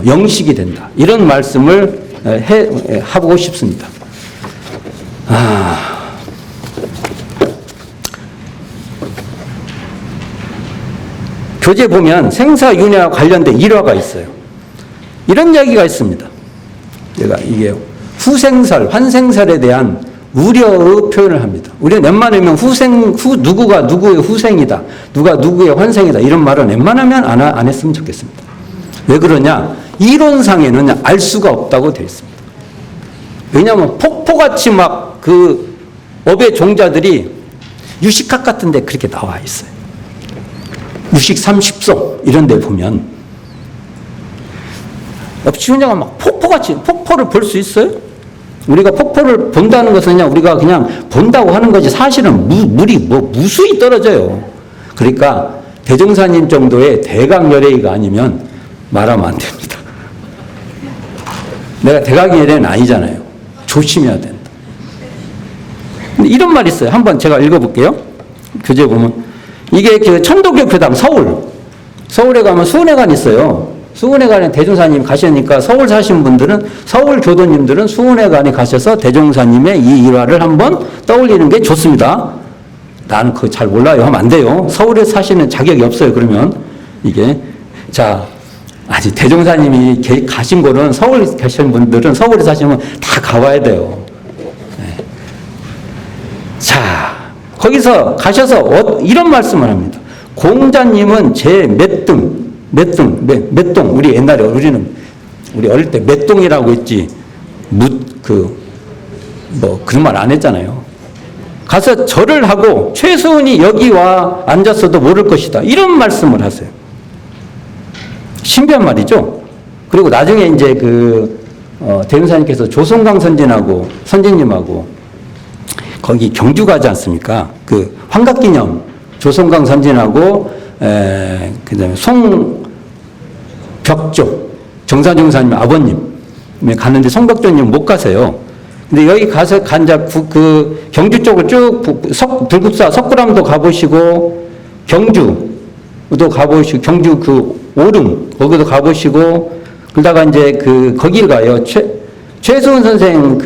영식이 된다. 이런 말씀을 하고 싶습니다. 교재 보면 생사윤회와 관련된 일화가 있어요. 이런 이야기가 있습니다. 이게 후생설, 환생설에 대한 우려의 표현을 합니다. 우리는 웬만하면 누구가 누구의 후생이다, 누가 누구의 환생이다, 이런 말은 웬만하면 안 했으면 좋겠습니다. 왜 그러냐? 이론상에는 알 수가 없다고 되어 있습니다. 왜냐하면 폭포같이 막 그 업의 종자들이 유식학 같은 데 그렇게 나와 있어요. 유식 30소 이런 데 보면 업시운자가 막 폭포를 볼 수 있어요? 우리가 폭포를 본다는 것은 그냥 우리가 그냥 본다고 하는 거지 사실은 물이 무수히 떨어져요. 그러니까 대종사님 정도의 대각열애가 아니면 말하면 안 됩니다. 내가 대각열애는 아니잖아요. 조심해야 된다. 근데 이런 말이 있어요. 한번 제가 읽어볼게요. 교재 보면 이게 그 천도교 교당 서울에 가면 수은회관이 있어요. 수은회관에 대종사님 가시니까 서울 사신 분들은 서울 교도님들은 수은회관에 가셔서 대종사님의 이 일화를 한번 떠올리는 게 좋습니다. 나는 그거 잘 몰라요 하면 안 돼요. 서울에 사시는 자격이 없어요. 그러면 이게 아니 대종사님이 가신 곳은 서울 계신 분들은 서울에 사시면 다 가봐야 돼요. 네. 자 거기서 가셔서 이런 말씀을 합니다. 공자님은 제 몇 동, 우리 옛날에 우리 어릴 때 몇 동이라고 했지, 그런 말 안 했잖아요. 가서 절을 하고 최수은이 여기 와 앉았어도 모를 것이다. 이런 말씀을 하세요. 신비한 말이죠. 그리고 나중에 이제 대종사님께서 조성광 선진님하고 거기 경주 가지 않습니까? 그 환갑기념 조성광 선진하고 그다음에 송벽조 정사중사님 아버님 갔는데 송벽조님 못 가세요. 근데 여기 가서 그 경주 쪽을 쭉 불국사 석굴암도 가보시고 경주도 가보시고 경주 그 오름 거기도 가보시고 그러다가 이제 거길 가요. 최수은 선생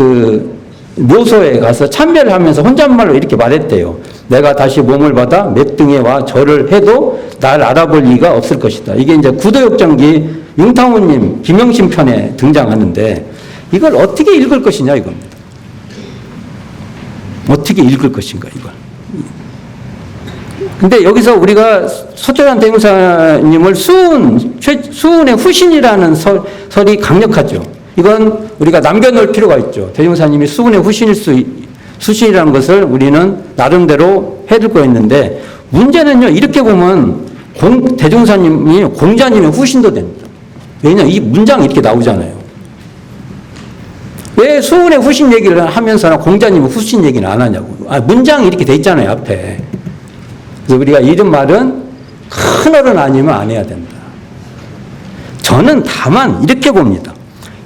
묘소에 가서 참배를 하면서 혼잣말로 이렇게 말했대요. 내가 다시 몸을 받아 몇 등에 와 절을 해도 날 알아볼 리가 없을 것이다. 이게 이제 구도역정기 융탕우님 김영신 편에 등장하는데 이걸 어떻게 읽을 것이냐 이겁니다. 어떻게 읽을 것인가 이걸. 근데 여기서 우리가 소태산 대종사님을 수은의 후신이라는 설이 강력하죠. 이건 우리가 남겨놓을 필요가 있죠. 대종사님이 수은의 수신이라는 것을 우리는 나름대로 해들고 있는데 문제는요. 이렇게 보면 대종사님이 공자님의 후신도 됩니다. 왜냐하면 이 문장이 이렇게 나오잖아요. 왜 수은의 후신 얘기를 하면서나 공자님의 후신 얘기는 안 하냐고. 문장이 이렇게 돼 있잖아요. 앞에. 그래서 우리가 이런 말은 큰 어른 아니면 안 해야 된다. 저는 다만 이렇게 봅니다.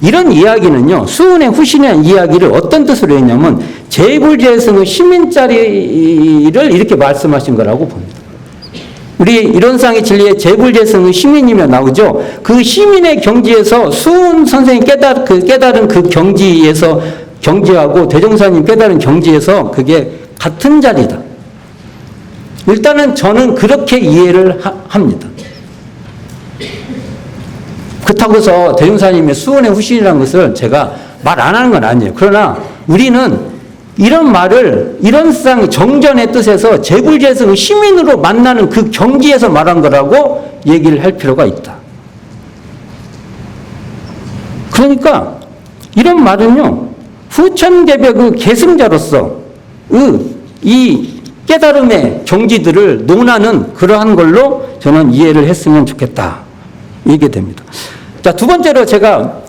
이런 이야기는요, 수은의 후신의 이야기를 어떤 뜻으로 했냐면, 제불제승의 시민자리를 이렇게 말씀하신 거라고 봅니다. 우리 이론상의 진리에 제불제승의 시민이면 나오죠. 그 시민의 경지에서 수은 선생이 깨달은 그 경지에서 경지하고 대종사님 깨달은 경지에서 그게 같은 자리다. 일단은 저는 그렇게 이해를 합니다. 그렇다고 해서 대종사님의 수은의 후신이라는 것을 제가 말 안 하는 건 아니에요. 그러나 우리는 이런 말을 이런 세상 정전의 뜻에서 제불제승의 시민으로 만나는 그 경지에서 말한 거라고 얘기를 할 필요가 있다. 그러니까 이런 말은요. 후천개벽의 계승자로서 이 깨달음의 경지들을 논하는 그러한 걸로 저는 이해를 했으면 좋겠다. 이게 됩니다. 자, 두 번째로 제가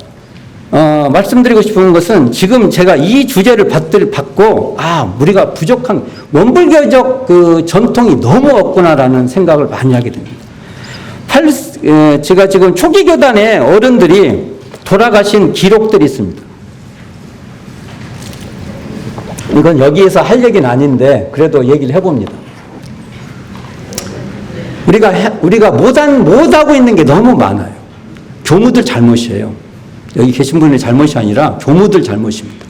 말씀드리고 싶은 것은 지금 제가 이 주제를 받고 우리가 부족한 원불교적 그 전통이 너무 없구나라는 생각을 많이 하게 됩니다. 제가 지금 초기 교단의 어른들이 돌아가신 기록들이 있습니다. 이건 여기에서 할 얘기는 아닌데 그래도 얘기를 해봅니다. 우리가 못하고 있는 게 너무 많아요. 교무들 잘못이에요. 여기 계신 분의 잘못이 아니라 교무들 잘못입니다.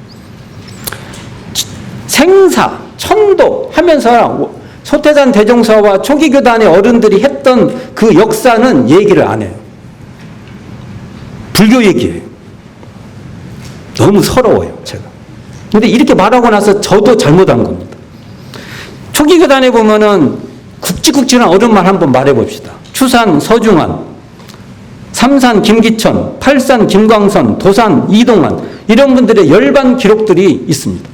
생사, 천도 하면서 소태산 대종사와 초기교단의 어른들이 했던 그 역사는 얘기를 안 해요. 불교 얘기예요. 너무 서러워요, 제가. 근데 이렇게 말하고 나서 저도 잘못한 겁니다. 초기교단에 보면은 굵직굵직한 어른만 한번 말해봅시다. 추산 서중환, 삼산 김기천, 팔산 김광선, 도산 이동환 이런 분들의 열반 기록들이 있습니다.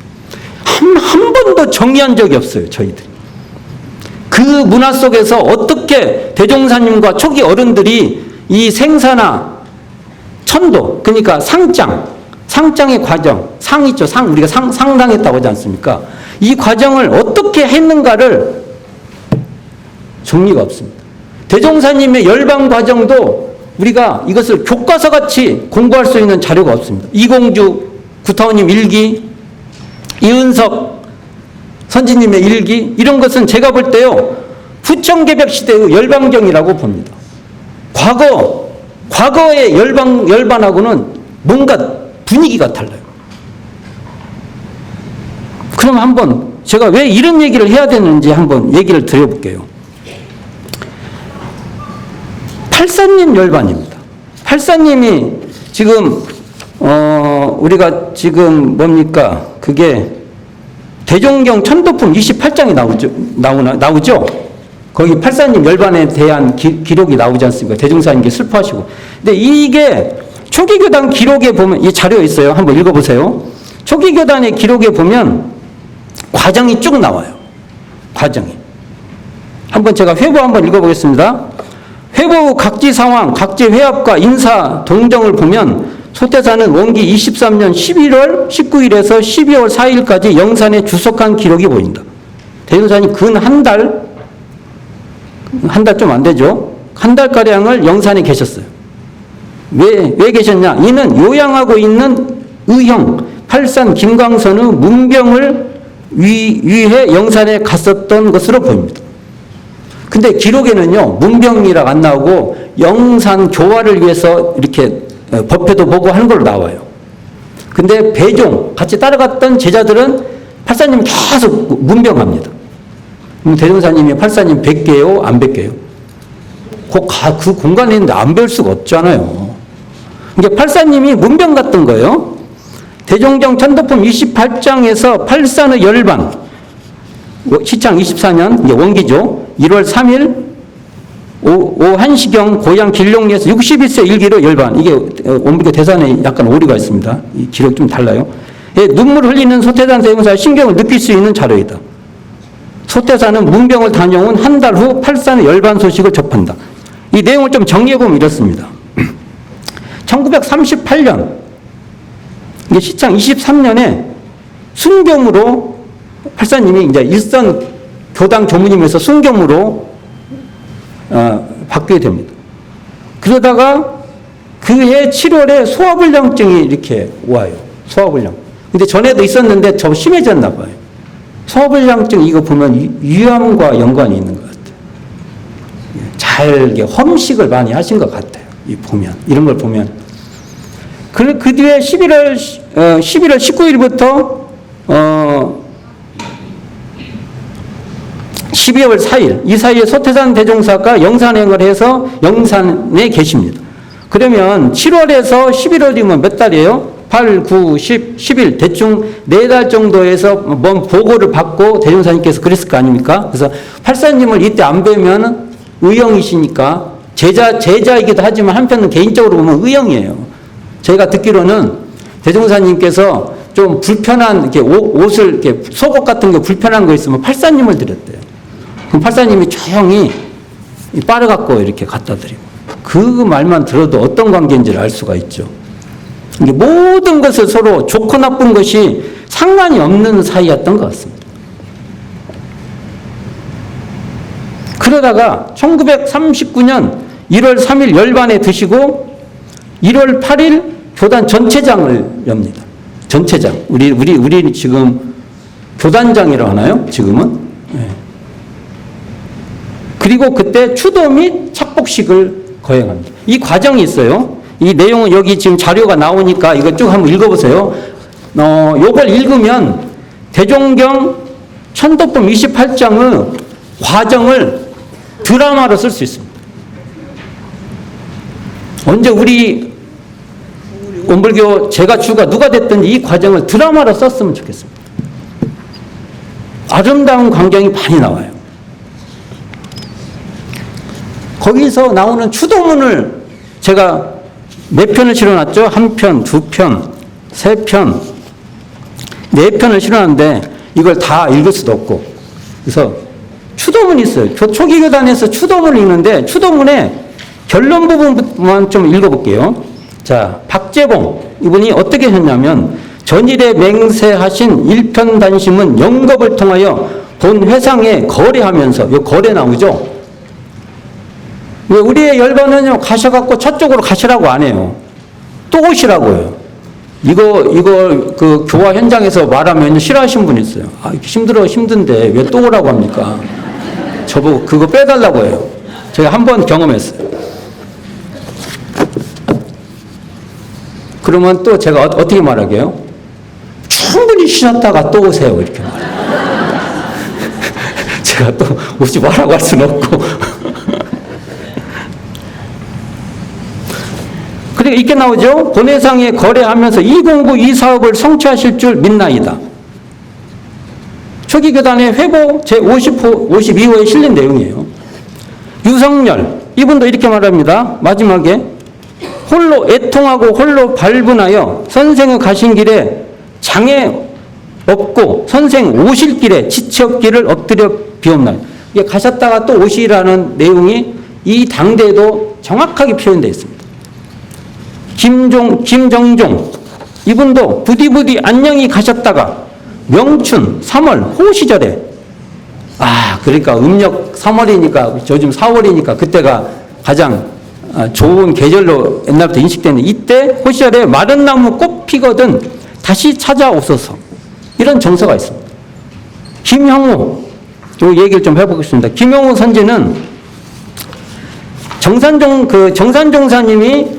한 번도 정리한 적이 없어요. 저희들이. 그 문화 속에서 어떻게 대종사님과 초기 어른들이 이 생사나 천도, 그러니까 상장의 과정, 상 있죠. 우리가 상당했다고 하지 않습니까? 이 과정을 어떻게 했는가를 정리가 없습니다. 대종사님의 열반 과정도 우리가 이것을 교과서 같이 공부할 수 있는 자료가 없습니다. 이공주 구타원님 일기, 이은석 선지님의 일기, 이런 것은 제가 볼 때요, 부천개벽 시대의 열반경이라고 봅니다. 과거의 열반하고는 뭔가 분위기가 달라요. 그럼 한번 제가 왜 이런 얘기를 해야 되는지 한번 얘기를 드려볼게요. 팔사님 열반입니다. 팔사님이 지금 우리가 지금 뭡니까? 그게 대종경 천도품 28장이 나오죠? 거기 팔사님 열반에 대한 기록이 나오지 않습니까? 대종사님께 슬퍼하시고. 근데 이게 초기교단 기록에 보면, 이 자료에 있어요. 한번 읽어보세요. 초기교단의 기록에 보면 과정이 쭉 나와요. 과정이. 한번 제가 회부 한번 읽어보겠습니다. 회부 후 각지 상황, 각지 회합과 인사 동정을 보면 소태사는 원기 23년 11월 19일에서 12월 4일까지 영산에 주석한 기록이 보인다. 대종사님 근 한 달 좀 안 되죠. 한 달가량을 영산에 계셨어요. 왜 계셨냐? 이는 요양하고 있는 의형 팔산 김광선의 문병을 위해 영산에 갔었던 것으로 보입니다. 근데 기록에는요, 문병이라고 안 나오고 영산 교화를 위해서 이렇게 법회도 보고 하는 걸로 나와요. 근데 배종, 같이 따라갔던 제자들은 팔사님 계속 문병합니다. 대종사님이 팔사님 뵙게요? 안 뵙게요? 그 공간에 있는데 안 뵐 수가 없잖아요. 이게 팔사님이 문병 같던 거예요. 대종경 천도품 28장에서 팔산의 열반, 시창 24년, 이제 원기죠. 1월 3일 오후 1시경 고향 길룡리에서 61세 일기로 열반. 이게 원불교 대산에 약간 오류가 있습니다. 이 기록이 좀 달라요. 눈물 흘리는 소태산 대종사의 신경을 느낄 수 있는 자료이다. 소태사는 문병을 다녀온 한 달 후 팔산의 열반 소식을 접한다. 이 내용을 좀 정리해보면 이렇습니다. 1938년, 이게 시창 23년에 순겸으로 팔사님이 이제 일선 교당 조무님에서 순겸으로 바뀌게 됩니다. 그러다가 그해 7월에 소화불량증이 이렇게 와요. 소화불량. 근데 전에도 있었는데 더 심해졌나 봐요. 소화불량증 이거 보면 위암과 연관이 있는 것 같아요. 잘 험식을 많이 하신 것 같아요. 이런 걸 보면. 그 뒤에 11월 19일부터 12월 4일 이 사이에 소태산 대종사가 영산행을 해서 영산에 계십니다. 그러면 7월에서 11월이면 몇 달이에요? 8, 9, 10, 11 대충 4달 정도에서 뭔 보고를 받고 대종사님께서 그랬을 거 아닙니까? 그래서 팔사님을 이때 안 뵈면 의형이시니까 제자이기도 하지만 한편은 개인적으로 보면 의형이에요. 제가 듣기로는 대종사님께서 좀 불편한 이렇게 옷을 이렇게 속옷 같은 게 불편한 거 있으면 팔사님을 드렸대요. 그럼 팔사님이 조용히 빨아갖고 이렇게 갖다 드리고 그 말만 들어도 어떤 관계인지를 알 수가 있죠. 이게 모든 것을 서로 좋고 나쁜 것이 상관이 없는 사이였던 것 같습니다. 그러다가 1939년 1월 3일 열반에 드시고 1월 8일 교단 전체장을 엽니다. 전체장. 우리 지금 교단장이라고 하나요? 지금은? 네. 그리고 그때 추도 및 착복식을 거행합니다. 이 과정이 있어요. 이 내용은 여기 지금 자료가 나오니까 이거 쭉 한번 읽어보세요. 요걸 읽으면 대종경 천도품 28장의 과정을 드라마로 쓸 수 있습니다. 언제 우리 원불교 제가 주가 누가 됐든지 이 과정을 드라마로 썼으면 좋겠습니다. 아름다운 광경이 많이 나와요. 거기서 나오는 추도문을 제가 몇 편을 실어놨죠? 1편, 2편, 3편, 4편을 실어놨는데 이걸 다 읽을 수도 없고 그래서 추도문이 있어요. 초기 교단에서 추도문을 읽는데 추도문에 결론 부분만 좀 읽어볼게요. 자, 박재봉 이분이 어떻게 했냐면 전일에 맹세하신 일편단심은 영겁을 통하여 본 회상에 거래하면서 요 거래 나오죠. 왜 우리의 열반은요 가셔갖고 저쪽으로 가시라고 안 해요. 또 오시라고요. 이거 그 교화 현장에서 말하면 싫어하시는 분이 있어요. 아, 힘든데 왜 또 오라고 합니까? 저보고 그거 빼달라고 해요. 제가 한 번 경험했어요. 그러면 또 제가 어떻게 말하게요? 충분히 쉬셨다가 또 오세요. 이렇게 말해요. 제가 또 오지 말라고 할 수는 없고. 그리고 이렇게 나오죠. 본회상에 거래하면서 이 공부 이 사업을 성취하실 줄 믿나이다. 초기 교단의 회보 제50호, 52호에 실린 내용이에요. 유성열 이분도 이렇게 말합니다. 마지막에 홀로 애통하고 홀로 발분하여 선생의 가신 길에 장애 없고 선생 오실 길에 지체 없기를 엎드려 비옵나이다. 이게 가셨다가 또 오시라는 내용이 이 당대에도 정확하게 표현되어 있습니다. 김정종 이분도 부디부디 안녕히 가셨다가 명춘 3월 호 시절에 그러니까 음력 3월이니까 요즘 4월이니까 그때가 가장 좋은 계절로 옛날부터 인식되는데 이때 호 시절에 마른 나무 꽃 피거든 다시 찾아오소서 이런 정서가 있습니다. 김형우 요 얘기를 좀 해보겠습니다. 김형우 선지는 정산종사님이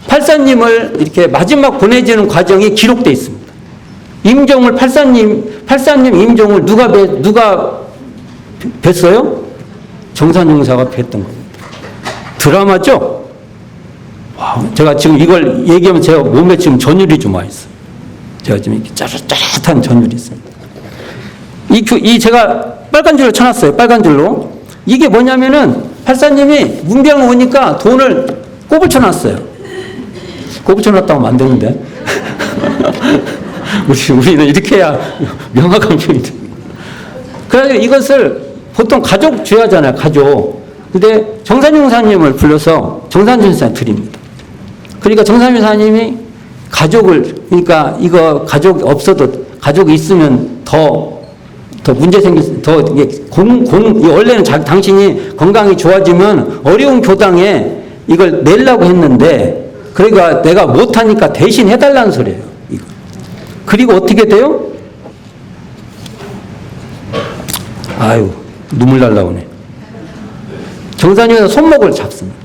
팔사님을 이렇게 마지막 보내주는 과정이 기록되어 있습니다. 임종을 팔사님 임종을 누가 뵀어요? 정산종사가 뵀던 겁니다. 드라마죠? 와, 제가 지금 이걸 얘기하면 제가 몸에 지금 전율이 좀 와 있어요. 제가 지금 이렇게 짜릿한 전율이 있습니다. 제가 빨간 줄로 쳐놨어요. 빨간 줄로. 이게 뭐냐면은 팔사님이 문병 오니까 돈을 꼽을 쳐놨어요. 꼽을 쳐놨다고 하면 안 되는데. 우리는 이렇게 해야 명확한 표현이 돼요. 그래서 이것을 보통 가족 주야잖아요. 가족. 근데 정산용사님을 불러서 정산준사 드립니다. 그러니까 정산준사님이 그러니까 이거 가족 없어도 가족이 있으면 더 문제 원래는 당신이 건강이 좋아지면 어려운 교당에 이걸 내려고 했는데 그러니까 내가 못하니까 대신 해달라는 소리예요. 이거. 그리고 어떻게 돼요? 아유, 눈물 날라오네. 정산용에서 손목을 잡습니다.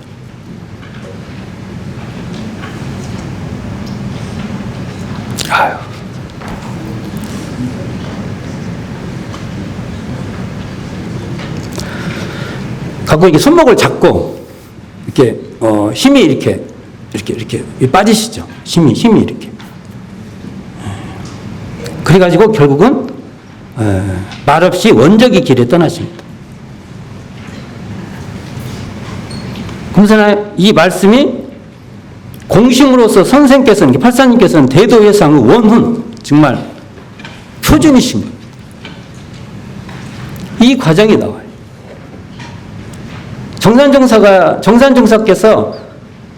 아유. 갖고 이렇게 손목을 잡고 이렇게 힘이 이렇게 빠지시죠. 힘이 이렇게. 그래가지고 결국은 말없이 원적이 길에 떠나십니다. 그래서 이 말씀이 공심으로서 선생께서는 팔사님께서는 대도회상의 원훈 정말 표준이신 겁니다. 이 과정이 나와요. 정산종사께서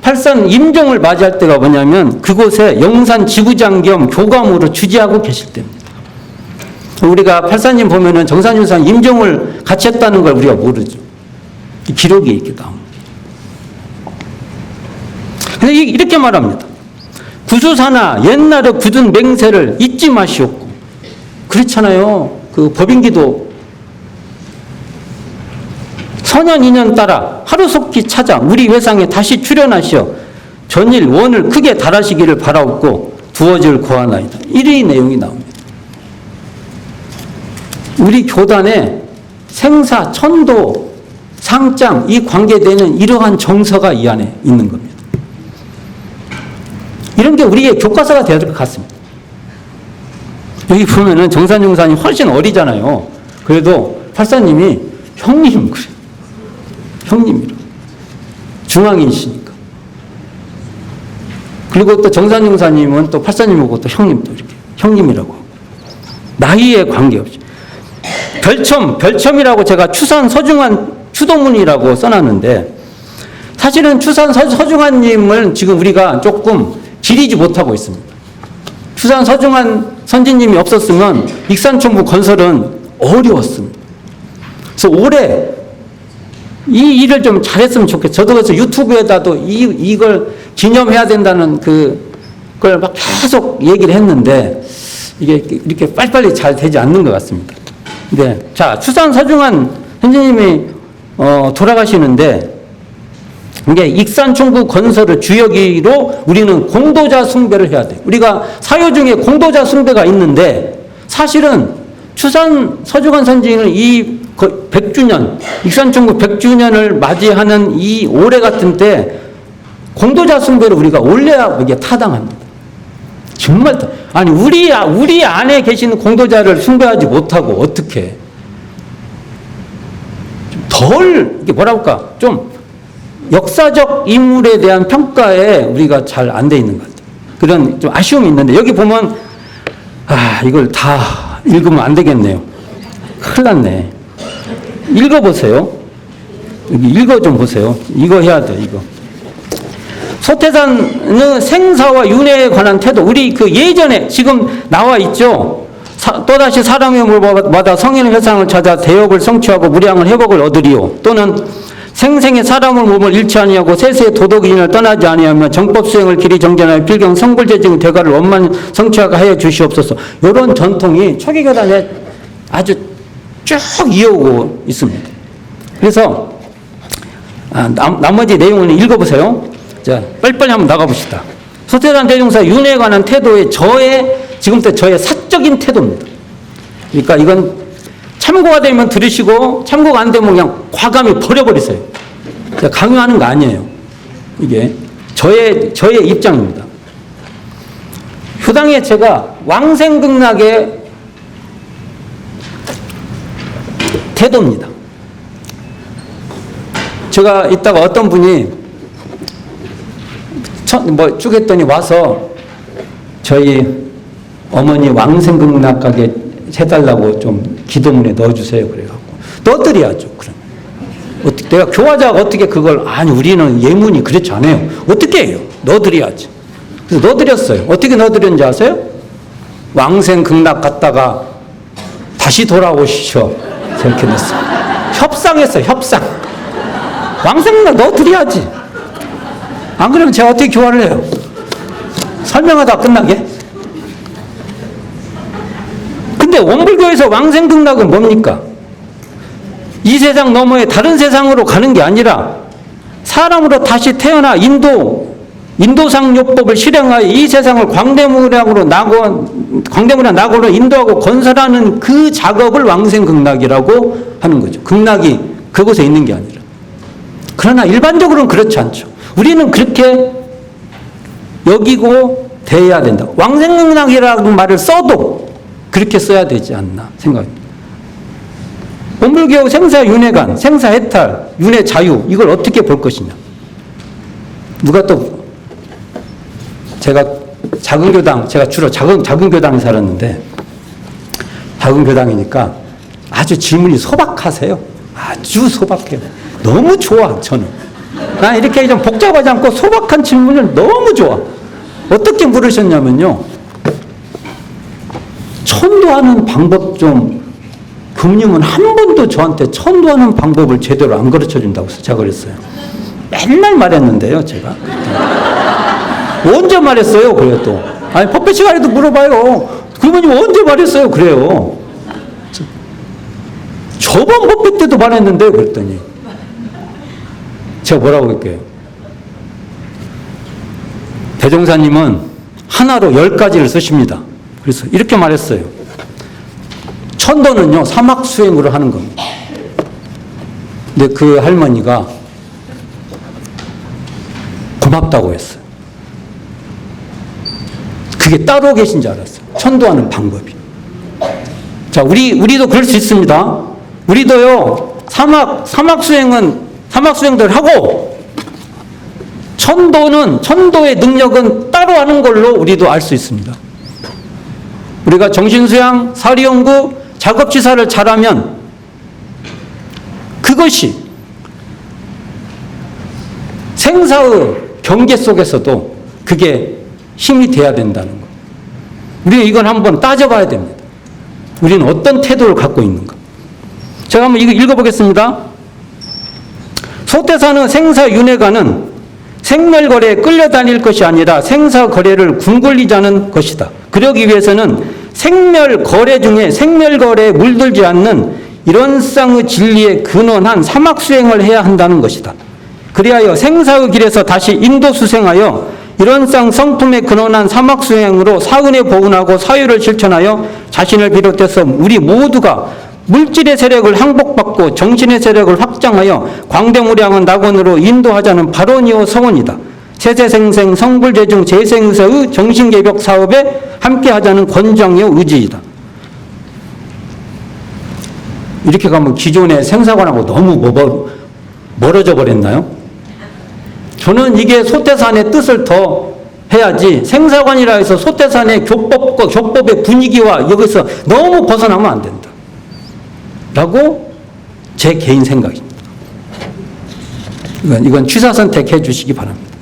팔산 임종을 맞이할 때가 뭐냐면 그곳에 영산 지부장 겸 교감으로 주지하고 계실 때입니다. 우리가 팔사님 보면은 정산종사 임종을 같이 했다는 걸 우리가 모르죠. 기록이 이렇게 나옵니다. 근데 이렇게 말합니다. 구수사나 옛날에 굳은 맹세를 잊지 마시옵고. 그렇잖아요. 그 법인기도 선년 인연 따라 하루속히 찾아 우리 회상에 다시 출연하시어 전일 원을 크게 달하시기를 바라옵고 두어질 고하나이다. 이런 내용이 나옵니다. 우리 교단의 생사, 천도, 상장 이 관계되는 이러한 정서가 이 안에 있는 겁니다. 이런 게 우리의 교과서가 되어야 될 것 같습니다. 여기 보면은 정산용사님 훨씬 어리잖아요. 그래도 팔사님이 형님 그래. 형님이라. 중앙이시니까. 그리고 또 정산용사님은 또 팔사님하고 또 형님도 이렇게 형님이라고 하고. 나이에 관계없이. 별첨이라고 제가 추산 서중환 추도문이라고 써놨는데, 사실은 추산 서중환님을 지금 우리가 조금 기리지 못하고 있습니다. 추산 서중환 선지님이 없었으면 익산총부 건설은 어려웠습니다. 그래서 올해 이 일을 좀 잘했으면 좋겠어요. 저도 그래서 유튜브에다도 이걸 기념해야 된다는 그걸 막 계속 얘기를 했는데, 이게 이렇게 빨리빨리 잘 되지 않는 것 같습니다. 네. 자, 추산 서중환 선생님이 돌아가시는데, 이게 익산총부 건설을 주역으로 우리는 공도자 숭배를 해야 돼요. 우리가 사유 중에 공도자 숭배가 있는데, 사실은 추산 서중환 선생님은 이 100주년, 익산총부 100주년을 맞이하는 이 올해 같은 때 공도자 숭배를 우리가 올려야 이게 타당합니다. 정말, 아니, 우리 안에 계시는 공도자를 숭배하지 못하고 어떻게 덜, 이게 뭐라 할까, 좀 역사적 인물에 대한 평가에 우리가 잘 안 돼 있는 것 같아요. 그런 좀 아쉬움이 있는데, 여기 보면, 이걸 다 읽으면 안 되겠네요. 큰일 났네. 읽어보세요. 여기 읽어 좀 보세요. 이거 해야 돼, 이거. 소태산은 생사와 윤회에 관한 태도. 우리 그 예전에 지금 나와 있죠. 또다시 사람의 물마다 성인의 회상을 찾아 대업을 성취하고 무량을 회복을 얻으리요. 또는 생생의 사람의 몸을 잃지 아니하고 세세의 도덕인을 떠나지 아니하며 정법 수행을 길이 정전하여 필경 성불제증 대가를 원만 성취하게 하여 주시옵소서. 이런 전통이 초기교단에 아주 쭉 이어오고 있습니다. 그래서 나머지 내용을 읽어보세요. 자, 빨리빨리 한번 나가봅시다. 소태산 대종사 윤회에 관한 태도의 지금부터 저의 사적인 태도입니다. 그러니까 이건 참고가 되면 들으시고 참고가 안 되면 그냥 과감히 버려버리세요. 제가 강요하는 거 아니에요. 이게 저의 입장입니다. 효당에 제가 왕생극락의 태도입니다. 제가 이따가 어떤 분이 쭉 했더니 와서 저희 어머니 왕생극락 가게 해달라고 좀 기도문에 넣어주세요. 그래갖고 넣어드려야죠. 그럼 내가 교화자가 어떻게 그걸, 아니 우리는 예문이 그렇지 않아요. 어떻게 해요? 넣어드려야지. 그래서 넣어드렸어요. 어떻게 넣어드렸는지 아세요? 왕생극락 갔다가 다시 돌아오시죠. 이렇게 넣었어요. 협상했어요. 협상. 왕생극락 넣어드려야지. 안 그러면 제가 어떻게 교화를 해요? 설명하다 끝나게? 근데 원불교에서 왕생극락은 뭡니까? 이 세상 너머에 다른 세상으로 가는 게 아니라 사람으로 다시 태어나 인도상 요법을 실행하여 이 세상을 광대무량으로 낙원으로 인도하고 건설하는 그 작업을 왕생극락이라고 하는 거죠. 극락이 그곳에 있는 게 아니라. 그러나 일반적으로는 그렇지 않죠. 우리는 그렇게 여기고 대해야 된다. 왕생극락이라는 말을 써도 그렇게 써야 되지 않나 생각합니다. 원불교 생사윤회관, 생사해탈, 윤회자유, 이걸 어떻게 볼 것이냐. 누가 또, 제가 작은 교당, 제가 주로 작은 교당에 살았는데, 작은 교당이니까 아주 질문이 소박하세요. 아주 소박해요. 너무 좋아, 저는. 난 이렇게 좀 복잡하지 않고 소박한 질문을 너무 좋아. 어떻게 물으셨냐면요. 천도하는 방법 좀, 금융은 한 번도 저한테 천도하는 방법을 제대로 안 가르쳐 준다고 제가 그랬어요. 맨날 말했는데요, 제가. 언제 말했어요, 그래요, 또. 아니, 법회 시간에도 물어봐요. 그분이 언제 말했어요, 그래요. 저번 법회 때도 말했는데, 그랬더니. 제가 뭐라고 할게요? 대종사님은 하나로 10가지를 쓰십니다. 그래서 이렇게 말했어요. 천도는요, 사막 수행으로 하는 겁니다. 근데 그 할머니가 고맙다고 했어요. 그게 따로 계신 줄 알았어요. 천도하는 방법이. 자, 우리도 그럴 수 있습니다. 우리도요, 사막 수행들 하고, 천도의 능력은 따로 하는 걸로 우리도 알 수 있습니다. 우리가 정신수양, 사리연구, 작업지사를 잘하면 그것이 생사의 경계 속에서도 그게 힘이 돼야 된다는 거. 우리는 이걸 한번 따져봐야 됩니다. 우리는 어떤 태도를 갖고 있는가. 제가 한번 이거 읽어보겠습니다. 소태사는 생사윤회가는 생멸거래에 끌려다닐 것이 아니라 생사거래를 궁굴리자는 것이다. 그러기 위해서는 생멸거래 중에 생멸거래에 물들지 않는 이런 쌍의 진리에 근원한 사막수행을 해야 한다는 것이다. 그리하여 생사의 길에서 다시 인도수생하여 이런 쌍 성품에 근원한 사막수행으로 사은에 보은하고 사유를 실천하여 자신을 비롯해서 우리 모두가 물질의 세력을 항복받고 정신의 세력을 확장하여 광대무량한 낙원으로 인도하자는 발언이요 서원이다. 세세생생 성불재중 재생의사의 정신개벽 사업에 함께하자는 권장이요 의지이다. 이렇게 가면 기존의 생사관하고 너무 멀어져 버렸나요? 저는 이게 소태산의 뜻을 더 해야지 생사관이라 해서 소태산의 교법과 교법의 분위기와 여기서 너무 벗어나면 안 된다. 라고 제 개인 생각입니다. 이건 취사 선택해 주시기 바랍니다.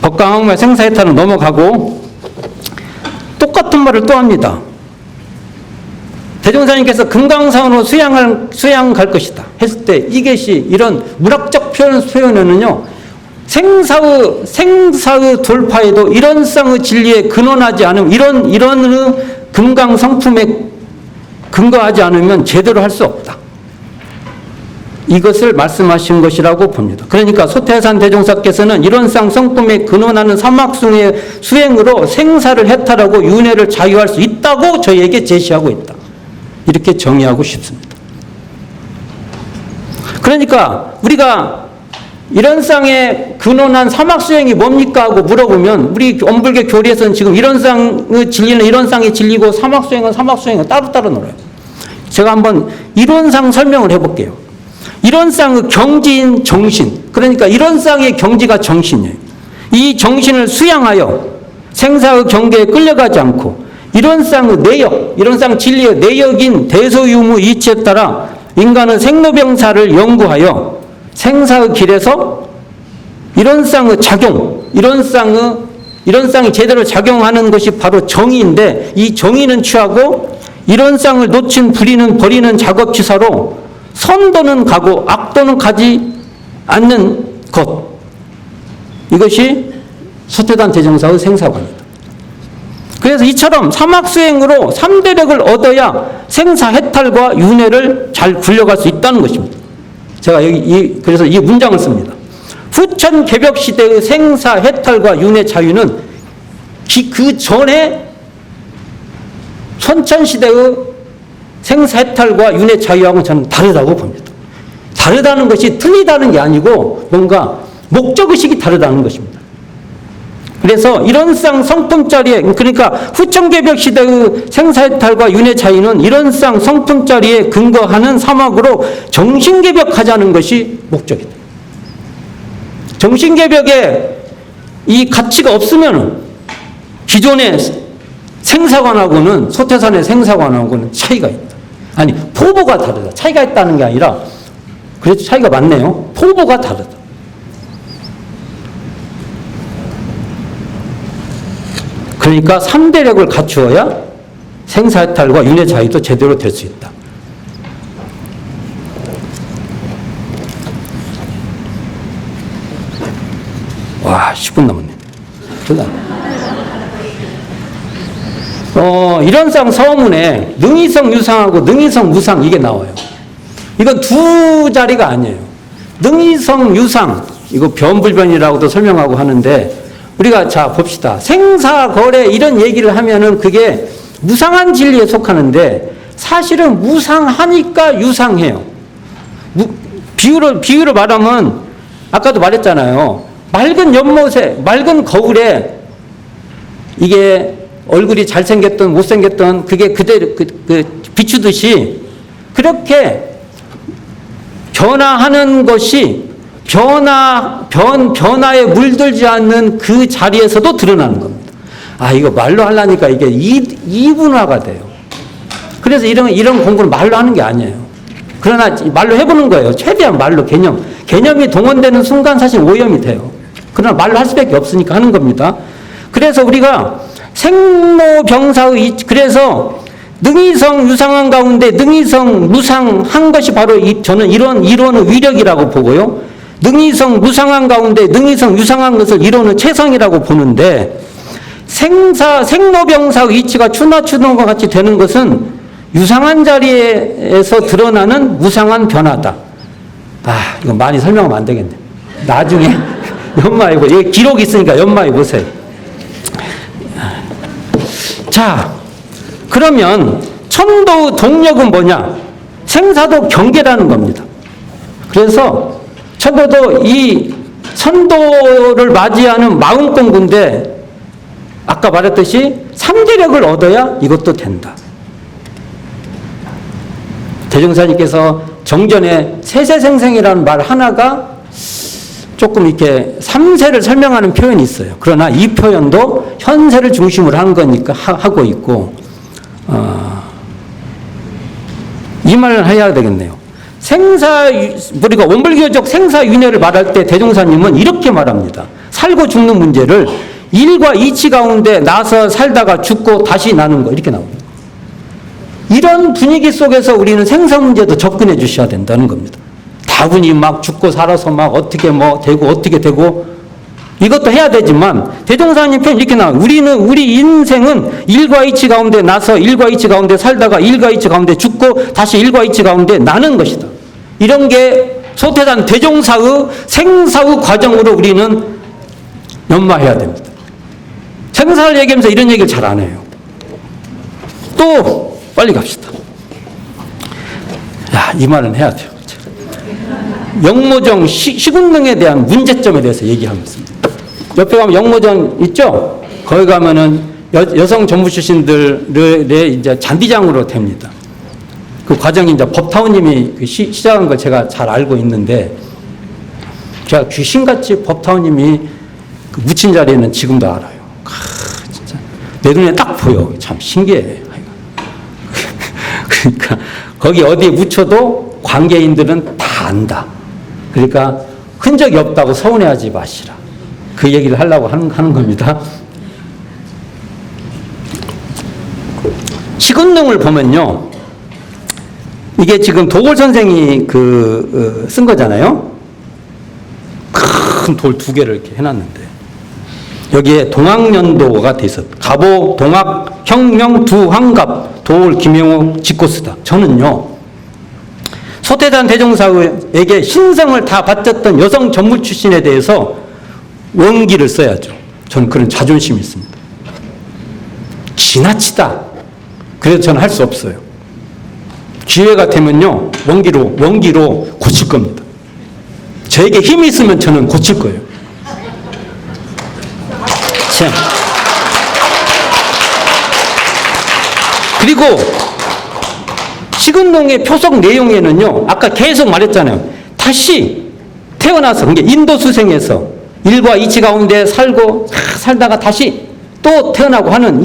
법강학문의 생사해탈은 넘어가고 똑같은 말을 또 합니다. 대종사님께서 금강산으로 수양 갈 것이다 했을 때 이것이 이런 문학적 표현에는요, 생사의 돌파에도 이런 쌍의 진리에 근원하지 않으면 이런 금강 성품에 근거하지 않으면 제대로 할 수 없다. 이것을 말씀하신 것이라고 봅니다. 그러니까 소태산 대종사께서는 이런 쌍 성품에 근원하는 사막수의 수행으로 생사를 해탈하고 윤회를 자유할 수 있다고 저희에게 제시하고 있다. 이렇게 정의하고 싶습니다. 그러니까 우리가 이런 쌍에 근원한 사막수행이 뭡니까 하고 물어보면 우리 엄불교 교리에서는 지금 이런 쌍의 진리는 이런 쌍의 진리고 사막수행은 따로따로 놀아요. 제가 한번 이론상 설명을 해볼게요. 이런 쌍의 경지인 정신, 그러니까 이런 쌍의 경지가 정신이에요. 이 정신을 수양하여 생사의 경계에 끌려가지 않고 이런 쌍의 내역, 이런 쌍 진리의 내역인 대소유무 이치에 따라 인간은 생로병사를 연구하여 생사의 길에서 이런 쌍의 작용, 이런 쌍이 제대로 작용하는 것이 바로 정의인데 이 정의는 취하고 이런 쌍을 놓친 버리는 작업지사로 선도는 가고 악도는 가지 않는 것. 이것이 소태단 대종사의 생사관이다. 그래서 이처럼 사막수행으로 3대력을 얻어야 생사해탈과 윤회를 잘 굴려갈 수 있다는 것입니다. 제가 그래서 이 문장을 씁니다. 후천 개벽 시대의 생사해탈과 윤회 자유는 그 전에 선천 시대의 생사해탈과 윤회 자유하고는 저는 다르다고 봅니다. 다르다는 것이 틀리다는 게 아니고 뭔가 목적의식이 다르다는 것입니다. 그래서 이런 쌍 성품자리에, 그러니까 후천개벽 시대의 생사해탈과 윤회 자유는 이런 쌍 성품자리에 근거하는 사막으로 정신개벽하자는 것이 목적이다. 정신개벽에 이 가치가 없으면 기존의 생사관하고는, 소태산의 생사관하고는 차이가 있다. 아니, 포부가 다르다. 차이가 있다는 게 아니라, 그래도 차이가 많네요. 포부가 다르다. 그러니까 3대력을 갖추어야 생사해탈과 윤회 자유도 제대로 될 수 있다. 와, 10분 남았네. 이런 쌍 서문에 능이성 유상하고 능이성 무상 이게 나와요. 이건 두 자리가 아니에요. 능이성 유상, 이거 변불변이라고도 설명하고 하는데, 우리가 자 봅시다. 생사거래 이런 얘기를 하면은 그게 무상한 진리에 속하는데 사실은 무상하니까 유상해요. 비유를 말하면 아까도 말했잖아요. 맑은 연못에, 맑은 거울에 이게 얼굴이 잘생겼던 못생겼던 그게 그대로 비추듯이 그렇게 변화하는 것이 변화에 물들지 않는 그 자리에서도 드러나는 겁니다. 아, 이거 말로 하려니까 이게 이분화가 돼요. 그래서 이런 공부를 말로 하는 게 아니에요. 그러나 말로 해보는 거예요. 최대한 말로 개념이 동원되는 순간 사실 오염이 돼요. 그러나 말로 할 수밖에 없으니까 하는 겁니다. 그래서 우리가 생로병사의 그래서 능이성 유상한 가운데 능이성 무상한 것이 바로 저는 이런 이론의 위력이라고 보고요. 능이성 무상한 가운데 능이성 유상한 것을 이론의 최상이라고 보는데 생로병사의 이치가 추나추는과 같이 되는 것은 유상한 자리에서 드러나는 무상한 변화다. 이거 많이 설명하면 안 되겠네. 나중에 연마해 보세요. 여기 기록이 있으니까 연마해 보세요. 자, 그러면 천도의 동력은 뭐냐? 생사도 경계라는 겁니다. 그래서 천도도 이 천도를 맞이하는 마음 공부인데 아까 말했듯이 삼재력을 얻어야 이것도 된다. 대종사님께서 정전에 세세생생이라는 말 하나가 조금 이렇게 삼세를 설명하는 표현이 있어요. 그러나 이 표현도 현세를 중심으로 하는 거니까 하고 있고, 이 말을 해야 되겠네요. 우리가 원불교적 생사윤회를 말할 때 대종사님은 이렇게 말합니다. 살고 죽는 문제를 일과 이치 가운데 나서 살다가 죽고 다시 나는 거, 이렇게 나옵니다. 이런 분위기 속에서 우리는 생사 문제도 접근해 주셔야 된다는 겁니다. 다분히 막 죽고 살아서 막 어떻게 되고 이것도 해야 되지만 대종사님 표현 이렇게 나와요. 우리 인생은 일과 이치 가운데 나서 일과 이치 가운데 살다가 일과 이치 가운데 죽고 다시 일과 이치 가운데 나는 것이다. 이런 게 소태산 대종사의 생사의 과정으로 우리는 연마해야 됩니다. 생사를 얘기하면서 이런 얘기를 잘 안 해요. 또 빨리 갑시다. 이 말은 해야 돼요. 영모정 시군능에 대한 문제점에 대해서 얘기하겠습니다. 옆에 가면 영모정 있죠? 거기 가면은 여성 전무 출신들의 이제 잔디장으로 됩니다. 그 과정이 이제 법타우님이 시작한 걸 제가 잘 알고 있는데, 제가 귀신같이 법타우님이 그 묻힌 자리에는 지금도 알아요. 진짜 내 눈에 딱 보여. 참 신기해. 그러니까 거기 어디에 묻혀도 관계인들은 다 안다. 그러니까 흔적이 없다고 서운해하지 마시라. 그 얘기를 하려고 하는 겁니다. 시군능을 보면요, 이게 지금 도골 선생이 쓴 거잖아요. 큰 돌 2개를 이렇게 해놨는데 여기에 동학연도가 돼 있었다. 가보, 동학, 혁명, 두황갑, 도올, 김영호, 직고쓰다. 저는요, 소태산 대종사에게 신성을 다 바쳤던 여성 전무 출신에 대해서 원기를 써야죠. 저는 그런 자존심이 있습니다. 지나치다. 그래서 저는 할 수 없어요. 기회가 되면요, 원기로 고칠 겁니다. 저에게 힘이 있으면 저는 고칠 거예요. 참. 그리고 시근동의 표석 내용에는요, 아까 계속 말했잖아요. 다시 태어나서, 그러니까 인도 수생에서 일과 이치 가운데 살다가 다시 또 태어나고 하는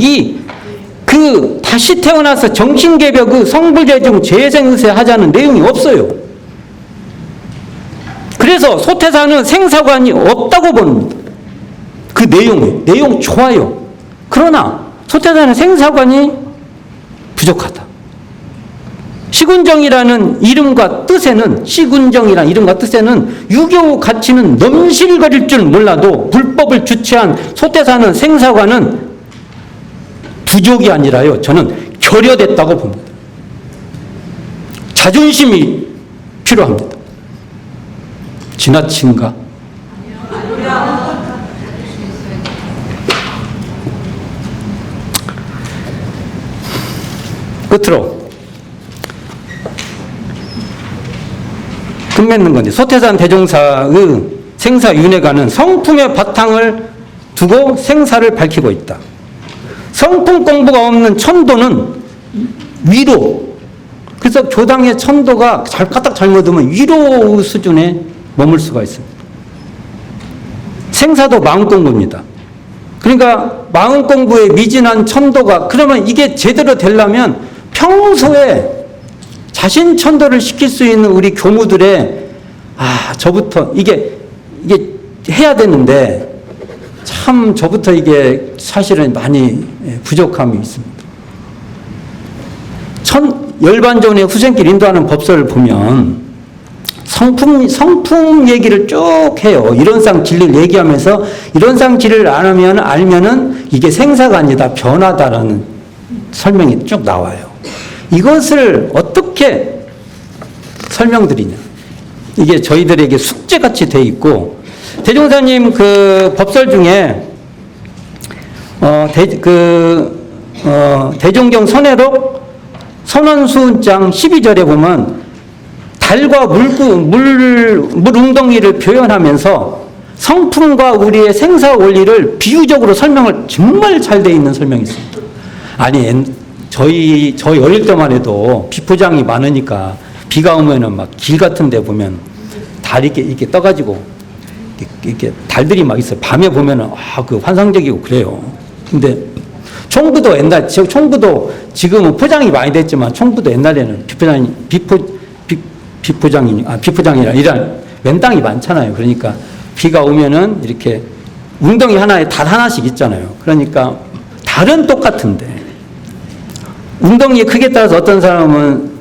다시 태어나서 정신개벽 성불재중 재생세 하자는 내용이 없어요. 그래서 소태사는 생사관이 없다고 봅니다. 그 내용 좋아요. 그러나 소태사는 생사관이 부족하다. 시군정이라는 이름과 뜻에는 유교 가치는 넘실거릴 줄 몰라도 불법을 주체한 소태사는 생사관은 부족이 아니라요, 저는 결여됐다고 봅니다. 자존심이 필요합니다. 지나친가? 끝으로 끝맺는 건데, 소태산 대종사의 생사윤회가는 성품의 바탕을 두고 생사를 밝히고 있다. 성품 공부가 없는 천도는 위로, 그래서 교당의 천도가 까딱 잘못하면 위로 수준에 머물 수가 있습니다. 생사도 마음 공부입니다. 그러니까 마음 공부에 미진한 천도가, 그러면 이게 제대로 되려면 평소에 자신 천도를 시킬 수 있는 우리 교무들의 저부터 이게 해야 되는데 참 저부터 이게 사실은 많이 부족함이 있습니다. 열반전의 후생길 인도하는 법서를 보면 성품 얘기를 쭉 해요. 이론상 진리를 얘기하면서 이론상 진리를 알면은 이게 생사가 아니다, 변화다라는 설명이 쭉 나와요. 이것을 어떻게 설명드리냐. 이게 저희들에게 숙제같이 돼 있고, 대종사님 그 법설 중에, 대종경 선해록 선원수훈장 12절에 보면 달과 물 웅덩이를 표현하면서 성품과 우리의 생사 원리를 비유적으로 설명을 정말 잘 돼 있는 설명이 있습니다. 아니, 저희 어릴 때만 해도 비포장이 많으니까 비가 오면은 막 길 같은 데 보면 달 이렇게 떠가지고 이렇게 달들이 막 있어요. 밤에 보면은 그 환상적이고 그래요. 근데 총부도 총부도 지금은 포장이 많이 됐지만 총부도 옛날에는 비포장이라 이런 맨땅이 많잖아요. 그러니까 비가 오면은 이렇게 웅덩이 하나에 달 하나씩 있잖아요. 그러니까 달은 똑같은데 웅덩이의 크기에 따라서 어떤 사람은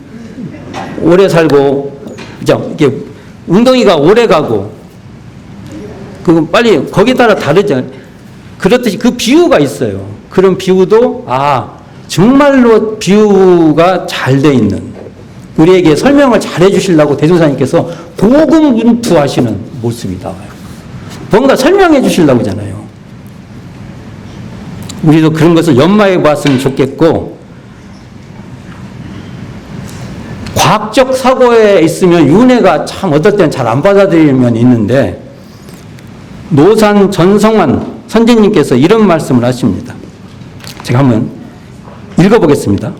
오래 살고, 그죠? 이게 웅덩이가 오래 가고, 빨리 거기에 따라 다르죠. 그렇듯이 그 비유가 있어요. 그런 비유도, 정말로 비유가 잘 돼 있는, 우리에게 설명을 잘 해주시려고 대종사님께서 고군분투하시는 모습이 나와요. 뭔가 설명해 주시려고잖아요. 우리도 그런 것을 연마해 봤으면 좋겠고, 과학적 사고에 있으면 윤회가 참 어떨 때는 잘 안 받아들이는 면이 있는데, 노산 전성환 선생님께서 이런 말씀을 하십니다. 제가 한번 읽어보겠습니다.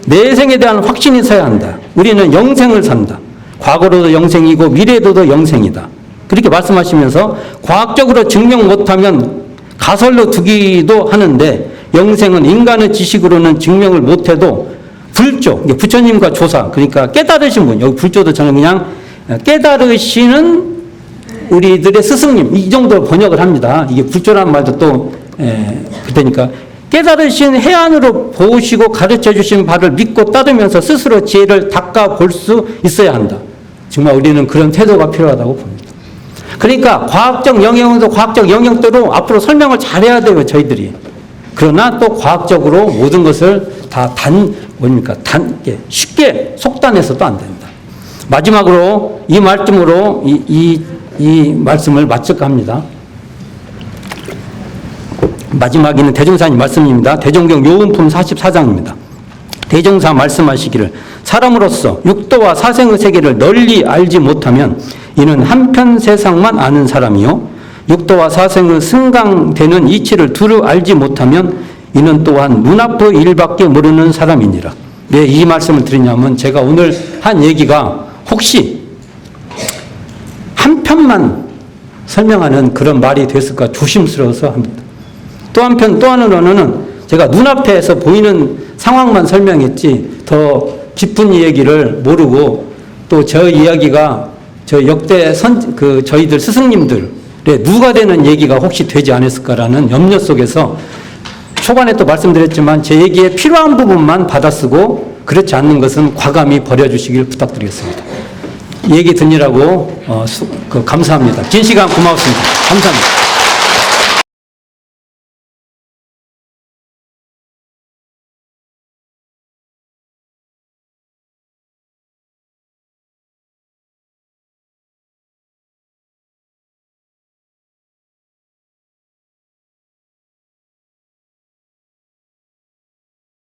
내생에 대한 확신이 있어야 한다. 우리는 영생을 산다. 과거로도 영생이고 미래로도 영생이다. 그렇게 말씀하시면서 과학적으로 증명 못하면 가설로 두기도 하는데, 영생은 인간의 지식으로는 증명을 못해도 불조, 부처님과 조사, 그러니까 깨달으신 분, 여기 불조도 저는 그냥 깨달으시는 우리들의 스승님, 이 정도로 번역을 합니다. 이게 불조라는 말도 또, 그러니까 깨달으신 해안으로 보시고 가르쳐 주신 바를 믿고 따르면서 스스로 지혜를 닦아 볼 수 있어야 한다. 정말 우리는 그런 태도가 필요하다고 봅니다. 그러니까 과학적 영역도 과학적 영역대로 앞으로 설명을 잘해야 돼요, 저희들이. 그러나 또 과학적으로 모든 것을 다 쉽게 속단해서도 안 된다. 마지막으로 이 말씀으로 이 말씀을 마칠까 합니다. 마지막에는 대종사님 말씀입니다. 대종경 요은품 44장입니다. 대종사 말씀하시기를 사람으로서 육도와 사생의 세계를 널리 알지 못하면 이는 한편 세상만 아는 사람이요, 육도와 사생의 승강되는 이치를 두루 알지 못하면 이는 또한 눈앞의 일밖에 모르는 사람이니라. 왜 이 말씀을 드리냐면, 제가 오늘 한 얘기가 혹시 한편만 설명하는 그런 말이 됐을까 조심스러워서 합니다. 또 한편 또 하는 언어는 제가 눈앞에서 보이는 상황만 설명했지 더 깊은 이야기를 모르고, 또 저 이야기가 저 역대 저희들 스승님들의 누가 되는 얘기가 혹시 되지 않았을까라는 염려 속에서 초반에 또 말씀드렸지만 제 얘기에 필요한 부분만 받아쓰고 그렇지 않는 것은 과감히 버려주시길 부탁드리겠습니다. 얘기 듣느라고 감사합니다. 긴 시간 고맙습니다. 감사합니다.